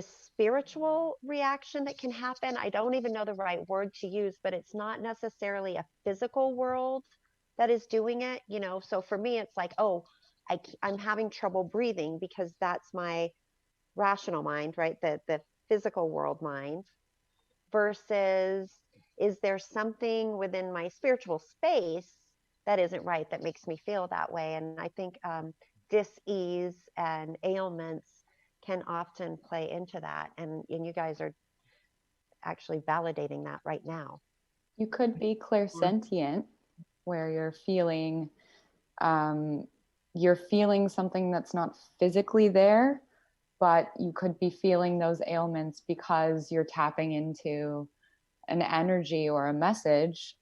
spiritual reaction that can happen. I don't even know the right word to use, but it's not necessarily a physical world that is doing it. So for me, it's like, oh, I'm having trouble breathing because that's my rational mind, right? The physical world mind versus is there something within my spiritual space that isn't right that makes me feel that way? And I think dis-ease and ailments can often play into that. And you guys are actually validating that right now. You could be clairsentient, where you're feeling something that's not physically there, but you could be feeling those ailments because you're tapping into an energy or a message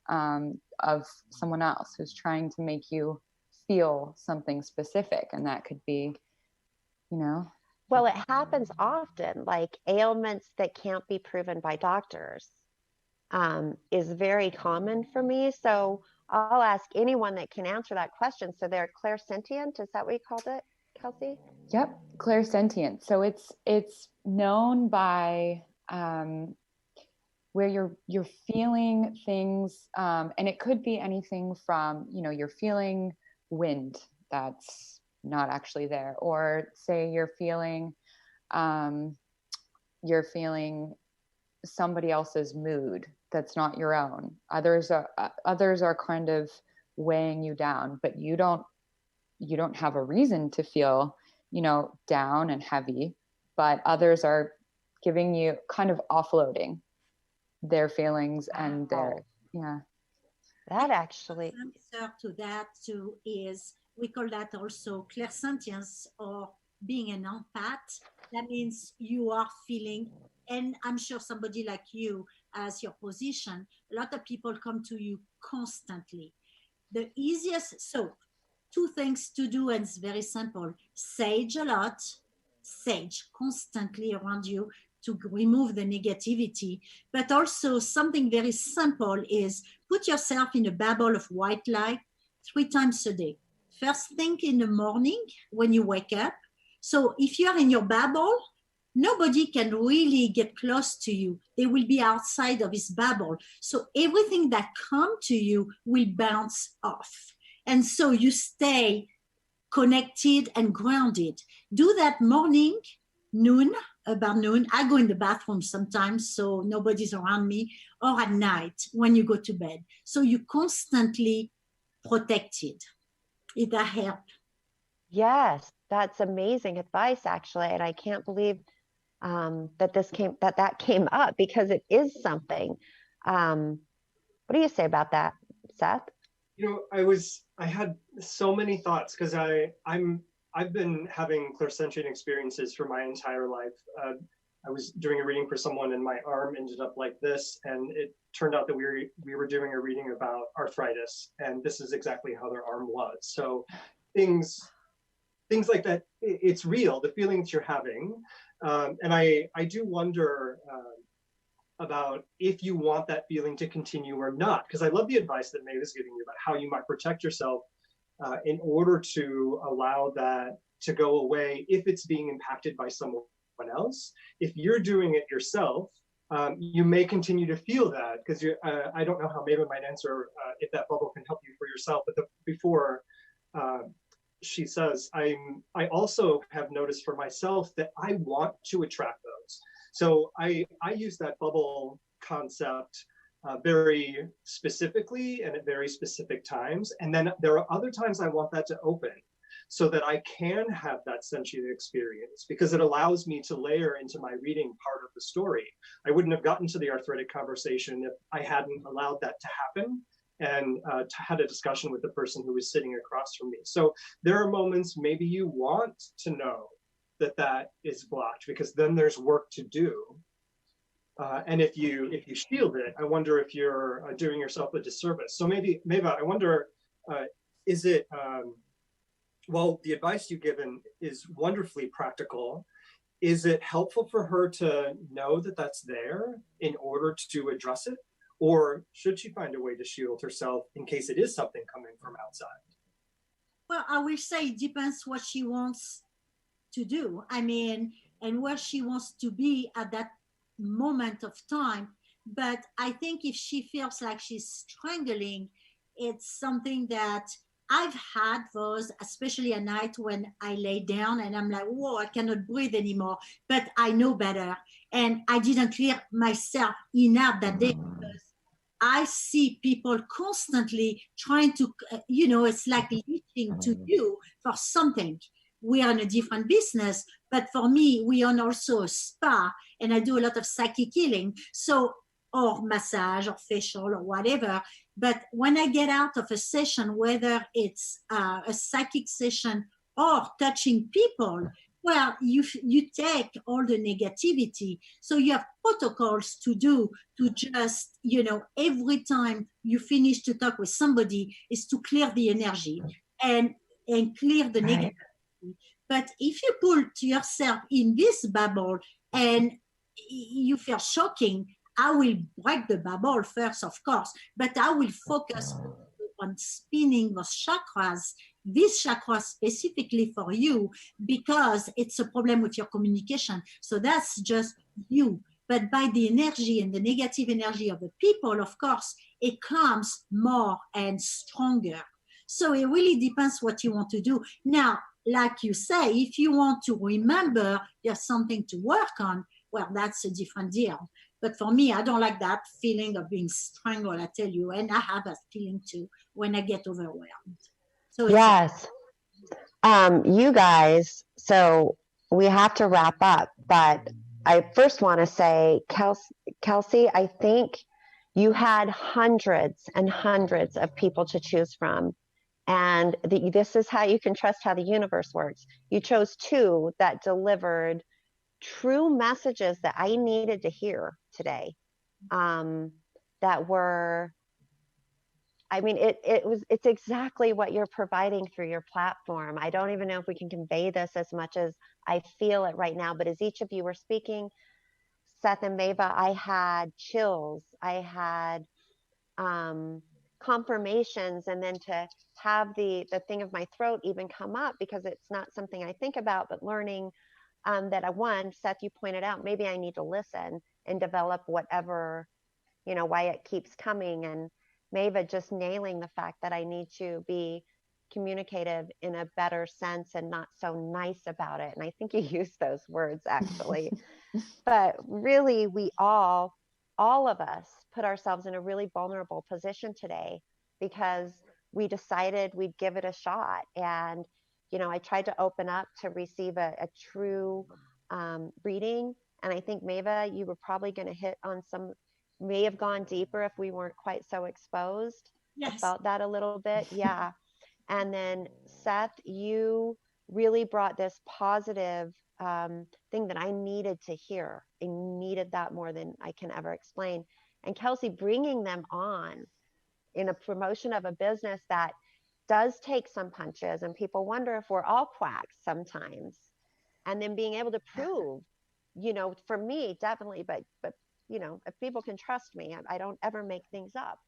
of someone else who's trying to make you feel something specific. And that could be, you know. Well, it happens often, like ailments that can't be proven by doctors is very common for me. So I'll ask anyone that can answer that question. So they're clairsentient. Is that what you called it, Kelsey? Yep, clairsentient. So it's known by where you're feeling things, and it could be anything from, you know, you're feeling wind that's not actually there, or say you're feeling somebody else's mood that's not your own. Others are kind of weighing you down, but you don't have a reason to feel, you know, down and heavy, but others are giving you kind of offloading their feelings and their, yeah. That actually. Answer to that too is, we call that also clairsentience, or being an empath. That means you are feeling, and I'm sure somebody like you, as your position, a lot of people come to you constantly. The easiest, so two things to do, and it's very simple. Sage a lot, sage constantly around you to remove the negativity. But also something very simple is put yourself in a bubble of white light 3 times a day. First thing in the morning when you wake up. So if you are in your bubble, nobody can really get close to you. They will be outside of this bubble. So everything that comes to you will bounce off. And so you stay connected and grounded. Do that morning, noon, about noon. I go in the bathroom sometimes so nobody's around me, or at night when you go to bed. So you're constantly protected. It'll help. Yes, that's amazing advice, actually. And I can't believe that came up, because it is something. What do you say about that, Seth? You know, I had so many thoughts because I've been having clairsentient experiences for my entire life. I was doing a reading for someone and my arm ended up like this, and it turned out that we were doing a reading about arthritis, and this is exactly how their arm was. So things like that, it's real, the feelings you're having. And I do wonder about if you want that feeling to continue or not, because I love the advice that Maeve is giving you about how you might protect yourself in order to allow that to go away if it's being impacted by someone else. If you're doing it yourself, you may continue to feel that, because I don't know how Maeve might answer if that bubble can help you for yourself, but before she says, I also have noticed for myself that I want to attract those. So I use that bubble concept very specifically and at very specific times. And then there are other times I want that to open so that I can have that sentient experience, because it allows me to layer into my reading part of the story. I wouldn't have gotten to the arthritic conversation if I hadn't allowed that to happen and had a discussion with the person who was sitting across from me. So there are moments maybe you want to know that is blocked, because then there's work to do. And if you shield it, I wonder if you're doing yourself a disservice. So maybe I wonder, is it, well, the advice you've given is wonderfully practical. Is it helpful for her to know that that's there in order to address it? Or should she find a way to shield herself in case it is something coming from outside? Well, I will say it depends what she wants to do. I mean, and where she wants to be at that moment of time. But I think if she feels like she's strangling, it's something that I've had those, especially at night when I lay down and I'm like, whoa, I cannot breathe anymore. But I know better. And I didn't clear myself enough that day because I see people constantly trying to, it's like leaching to you for something. We are in a different business, but for me, we own also a spa and I do a lot of psychic healing. So, or massage or facial or whatever. But when I get out of a session, whether it's a psychic session or touching people, well, you take all the negativity. So you have protocols to do to just, every time you finish to talk with somebody is to clear the energy and clear the negativity. But if you put yourself in this bubble and you feel shocking, I will break the bubble first, of course, but I will focus on spinning those chakras, this chakra specifically for you, because it's a problem with your communication. So that's just you. But by the energy and the negative energy of the people, of course, it comes more and stronger. So it really depends what you want to do. Now, like you say, if you want to remember there's something to work on, well, that's a different deal. But for me, I don't like that feeling of being strangled, I tell you. And I have that feeling too when I get overwhelmed. So it's Yes. You guys, so we have to wrap up, but I first want to say, Kelsey, I think you had hundreds and hundreds of people to choose from. And this is how you can trust how the universe works. You chose two that delivered true messages that I needed to hear today. That were, I mean, it's exactly what you're providing through your platform. I don't even know if we can convey this as much as I feel it right now, but as each of you were speaking, Seth and Mava, I had chills. I had confirmations, and then to have the thing of my throat even come up because it's not something I think about, but learning that Seth, you pointed out, maybe I need to listen and develop whatever, why it keeps coming. And Mava just nailing the fact that I need to be communicative in a better sense and not so nice about it. And I think you used those words actually. But really, we all of us put ourselves in a really vulnerable position today because we decided we'd give it a shot. And, I tried to open up to receive a true reading. And I think, Mava, you were probably going to hit on may have gone deeper if we weren't quite so exposed. yes. I felt that a little bit. Yeah. And then Seth, you really brought this positive thing that I needed to hear. I needed that more than I can ever explain. And Kelsey, bringing them on in a promotion of a business that does take some punches, and people wonder if we're all quacks sometimes. And then being able to prove, for me, definitely, but if people can trust me, I don't ever make things up.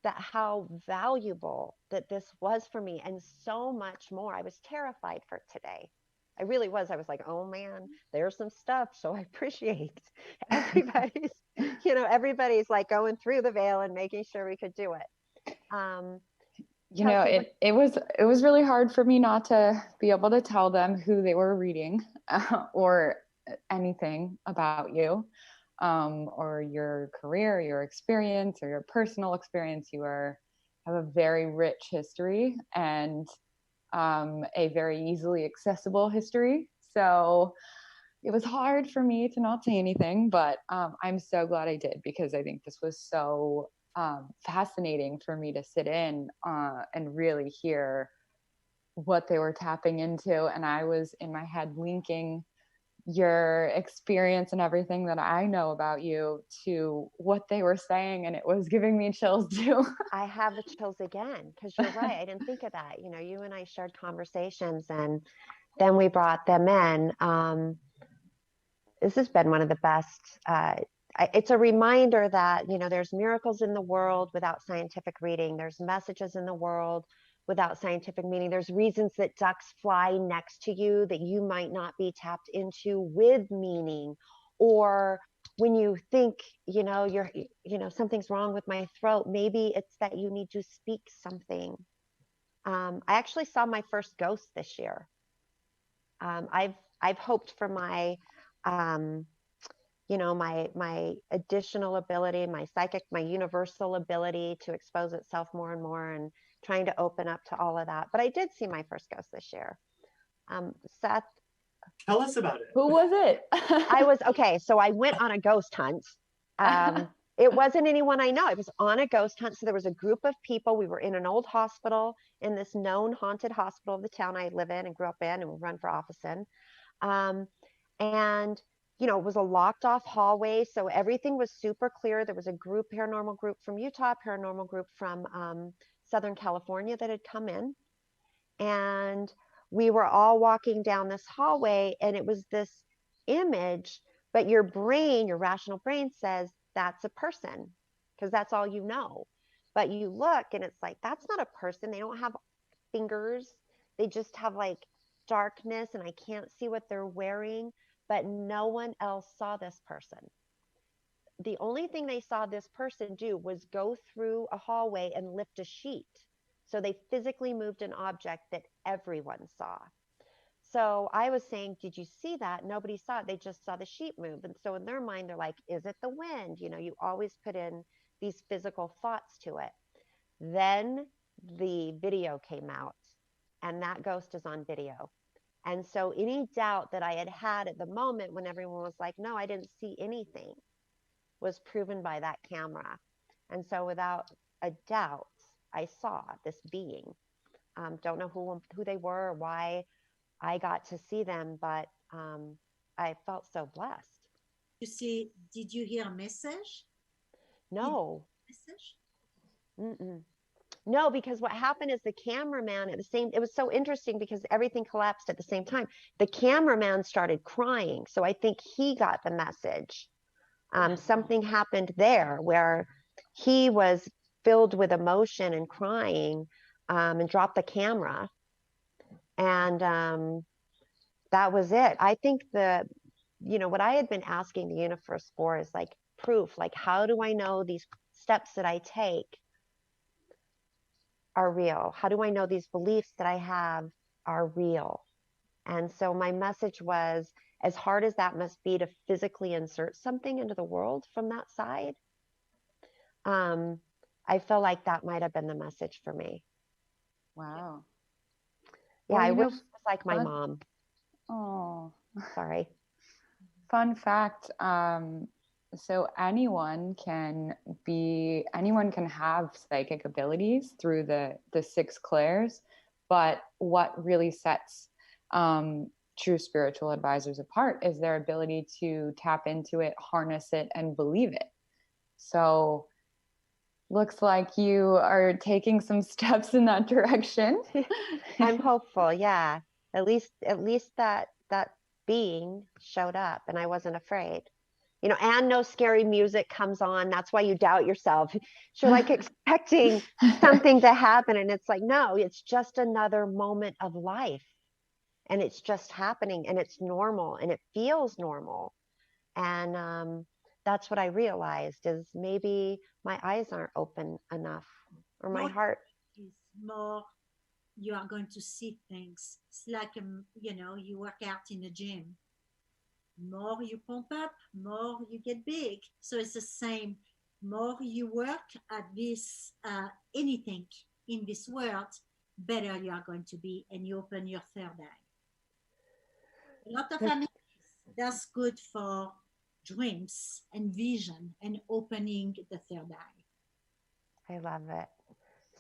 That how valuable that this was for me, and so much more. I was terrified for today. I really was. I was like, oh man, there's some stuff. So I appreciate everybody's like going through the veil and making sure we could do it. It was really hard for me not to be able to tell them who they were reading or anything about you. Or your career, your experience, or your personal experience. You have a very rich history and a very easily accessible history. So it was hard for me to not say anything, but I'm so glad I did, because I think this was so fascinating for me to sit in and really hear what they were tapping into. And I was in my head linking your experience and everything that I know about you to what they were saying, and it was giving me chills too. I have the chills again, because you're right. I didn't think of that. You and I shared conversations, and then we brought them in. This has been one of the best. It's a reminder that, there's miracles in the world without scientific reading. There's messages in the world without scientific meaning. There's reasons that ducks fly next to you that you might not be tapped into with meaning, or when you think, something's wrong with my throat, maybe it's that you need to speak something. I actually saw my first ghost this year. I've hoped for my, my additional ability, my psychic, my universal ability to expose itself more and more, and trying to open up to all of that. But I did see my first ghost this year. Seth, tell us about it. Who was it? So I went on a ghost hunt. It wasn't anyone I know. I was on a ghost hunt. So there was a group of people. We were in an old hospital, in this known haunted hospital of the town I live in and grew up in and run for office in. And it was a locked off hallway. So everything was super clear. There was a paranormal group from Utah, paranormal group from Southern California that had come in. And we were all walking down this hallway, and it was this image, but your rational brain says that's a person, because that's all you know. But you look and it's like, that's not a person. They don't have fingers. They just have like darkness, and I can't see what they're wearing, but no one else saw this person. The only thing they saw this person do was go through a hallway and lift a sheet. So they physically moved an object that everyone saw. So I was saying, did you see that? Nobody saw it. They just saw the sheet move. And so in their mind, they're like, is it the wind? You always put in these physical thoughts to it. Then the video came out, and that ghost is on video. And so any doubt that I had at the moment when everyone was like, no, I didn't see anything, was proven by that camera. And so without a doubt, I saw this being. Don't know who they were or why I got to see them, but I felt so blessed. Did you hear a message? No. Message? Mm-mm. No, because what happened is the cameraman it was so interesting because everything collapsed at the same time. The cameraman started crying. So I think he got the message. Something happened there where he was filled with emotion and crying, and dropped the camera. And that was it. I think what I had been asking the universe for is like proof, like, how do I know these steps that I take are real? How do I know these beliefs that I have are real? And so my message was, as hard as that must be to physically insert something into the world from that side, I feel like that might have been the message for me. Wow. Yeah, well, I wish it was like my mom. Oh, sorry. Fun fact. So anyone can have psychic abilities through the six clairs, but what really sets true spiritual advisors apart is their ability to tap into it, harness it, and believe it. So looks like you are taking some steps in that direction. I'm hopeful. Yeah. At least that being showed up, and I wasn't afraid. And no scary music comes on. That's why you doubt yourself. You're like expecting something to happen, and it's like, no, it's just another moment of life, and it's just happening, and it's normal, and it feels normal. And that's what I realized, is maybe my eyes aren't open enough, or my heart is more. You are going to see things. It's like you work out in the gym. More you pump up, more you get big. So it's the same. More you work at this anything in this world, better you are going to be, and you open your third eye. A lot of families, that's good for dreams and vision and opening the third eye. I love it.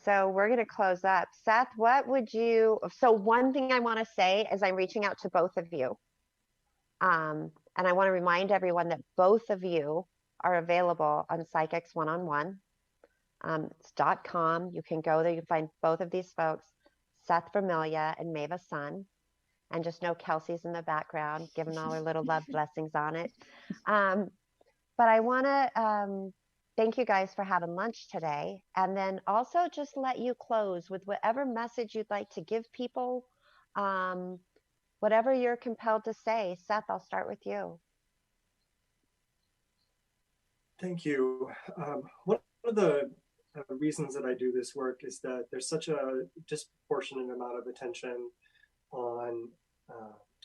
So we're going to close up. Seth, so one thing I want to say is I'm reaching out to both of you. And I want to remind everyone that both of you are available on Psychics One-on-One. It's .com. You can go there. You can find both of these folks, Seth Vermilia and Maeva Sun. And just know Kelsey's in the background, giving all her little love blessings on it. But I want to thank you guys for having lunch today. And then also just let you close with whatever message you'd like to give people, whatever you're compelled to say. Seth, I'll start with you. Thank you. One of the reasons that I do this work is that there's such a disproportionate amount of attention on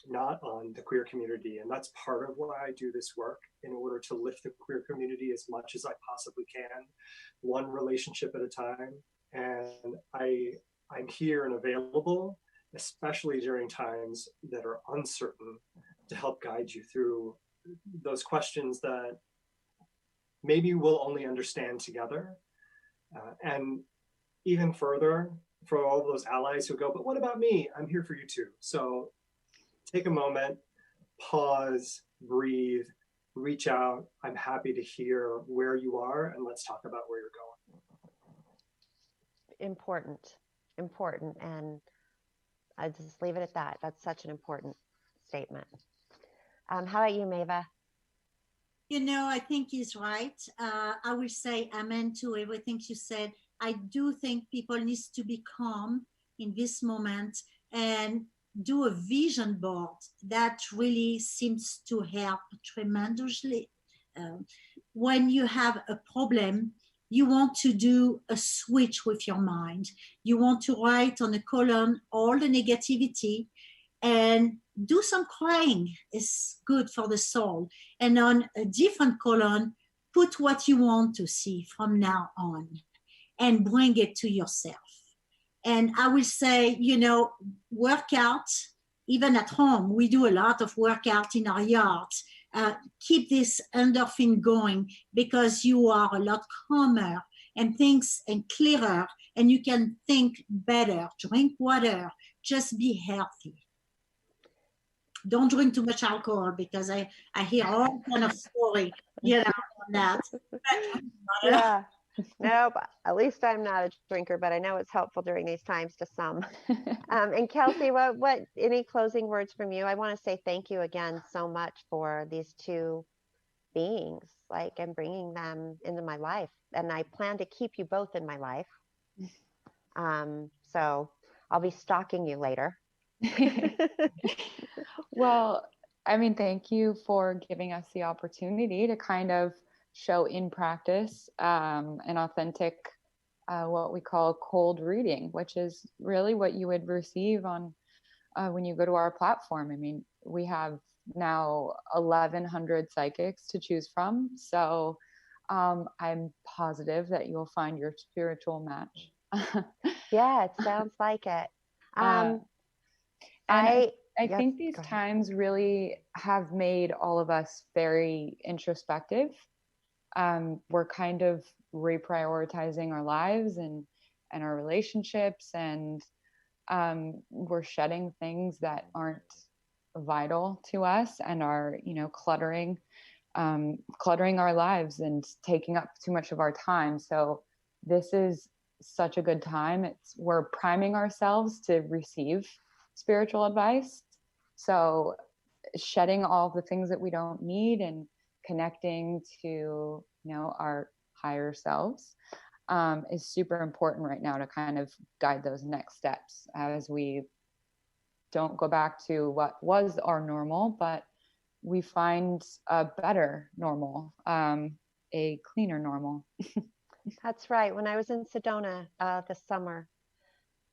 not on the queer community. And that's part of why I do this work, in order to lift the queer community as much as I possibly can, one relationship at a time. And I'm here and available, especially during times that are uncertain, to help guide you through those questions that maybe we'll only understand together. And even further, for all those allies who go, but what about me? I'm here for you too. So take a moment, pause, breathe, reach out. I'm happy to hear where you are, and let's talk about where you're going. Important. And I just leave it at that. That's such an important statement. How about you, Maeva? I think he's right. I will say amen to everything you said. I do think people need to be calm in this moment and do a vision board. That really seems to help tremendously. When you have a problem, you want to do a switch with your mind. You want to write on a column all the negativity, and do some crying is good for the soul. And on a different column, put what you want to see from now on and bring it to yourself. And I will say, workout, even at home, we do a lot of workout in our yards. Keep this endorphin going, because you are a lot calmer and clearer, and you can think better. Drink water, just be healthy. Don't drink too much alcohol, because I hear all kind of story, on that. Yeah. No, but at least I'm not a drinker, but I know it's helpful during these times to some. And Kelsey, what any closing words from you? I want to say thank you again so much for these two beings, and bringing them into my life. And I plan to keep you both in my life. So I'll be stalking you later. Well, thank you for giving us the opportunity to kind of show in practice an authentic, what we call cold reading, which is really what you would receive on when you go to our platform. We have now 1,100 psychics to choose from. So I'm positive that you'll find your spiritual match. Yeah, it sounds like it. I think these times really have made all of us very introspective. We're kind of reprioritizing our lives and our relationships, and we're shedding things that aren't vital to us and are, cluttering our lives and taking up too much of our time. So this is such a good time. We're priming ourselves to receive spiritual advice. So shedding all the things that we don't need and connecting to, our higher selves is super important right now to kind of guide those next steps as we don't go back to what was our normal, but we find a better normal, a cleaner normal. That's right. When I was in Sedona this summer,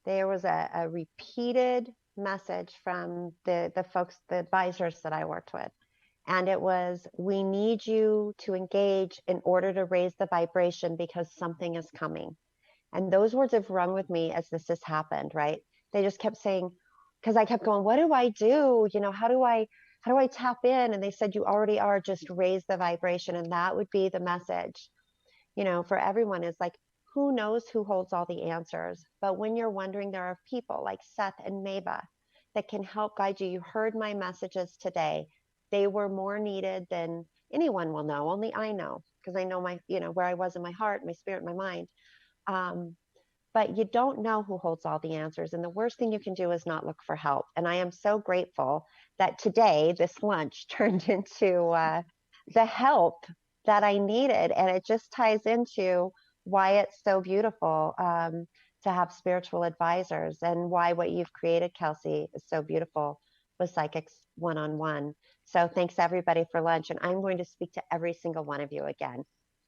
there was a repeated message from the folks, the advisors that I worked with. And it was, we need you to engage in order to raise the vibration, because something is coming. And those words have rung with me as this has happened, right? They just kept saying, because I kept going, what do I do? How do I tap in? And they said, you already are, just raise the vibration. And that would be the message, for everyone, is like, who knows who holds all the answers? But when you're wondering, there are people like Seth and Maeva that can help guide you. You heard my messages today. They were more needed than anyone will know. Only I know, because I know my, where I was in my heart, my spirit, my mind. But you don't know who holds all the answers. And the worst thing you can do is not look for help. And I am so grateful that today this lunch turned into the help that I needed. And it just ties into why it's so beautiful to have spiritual advisors, and why what you've created, Kelsey, is so beautiful with Psychics One-on-One. So thanks everybody for lunch. And I'm going to speak to every single one of you again.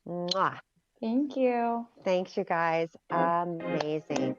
Mwah. Thank you. Thanks, you guys. Amazing.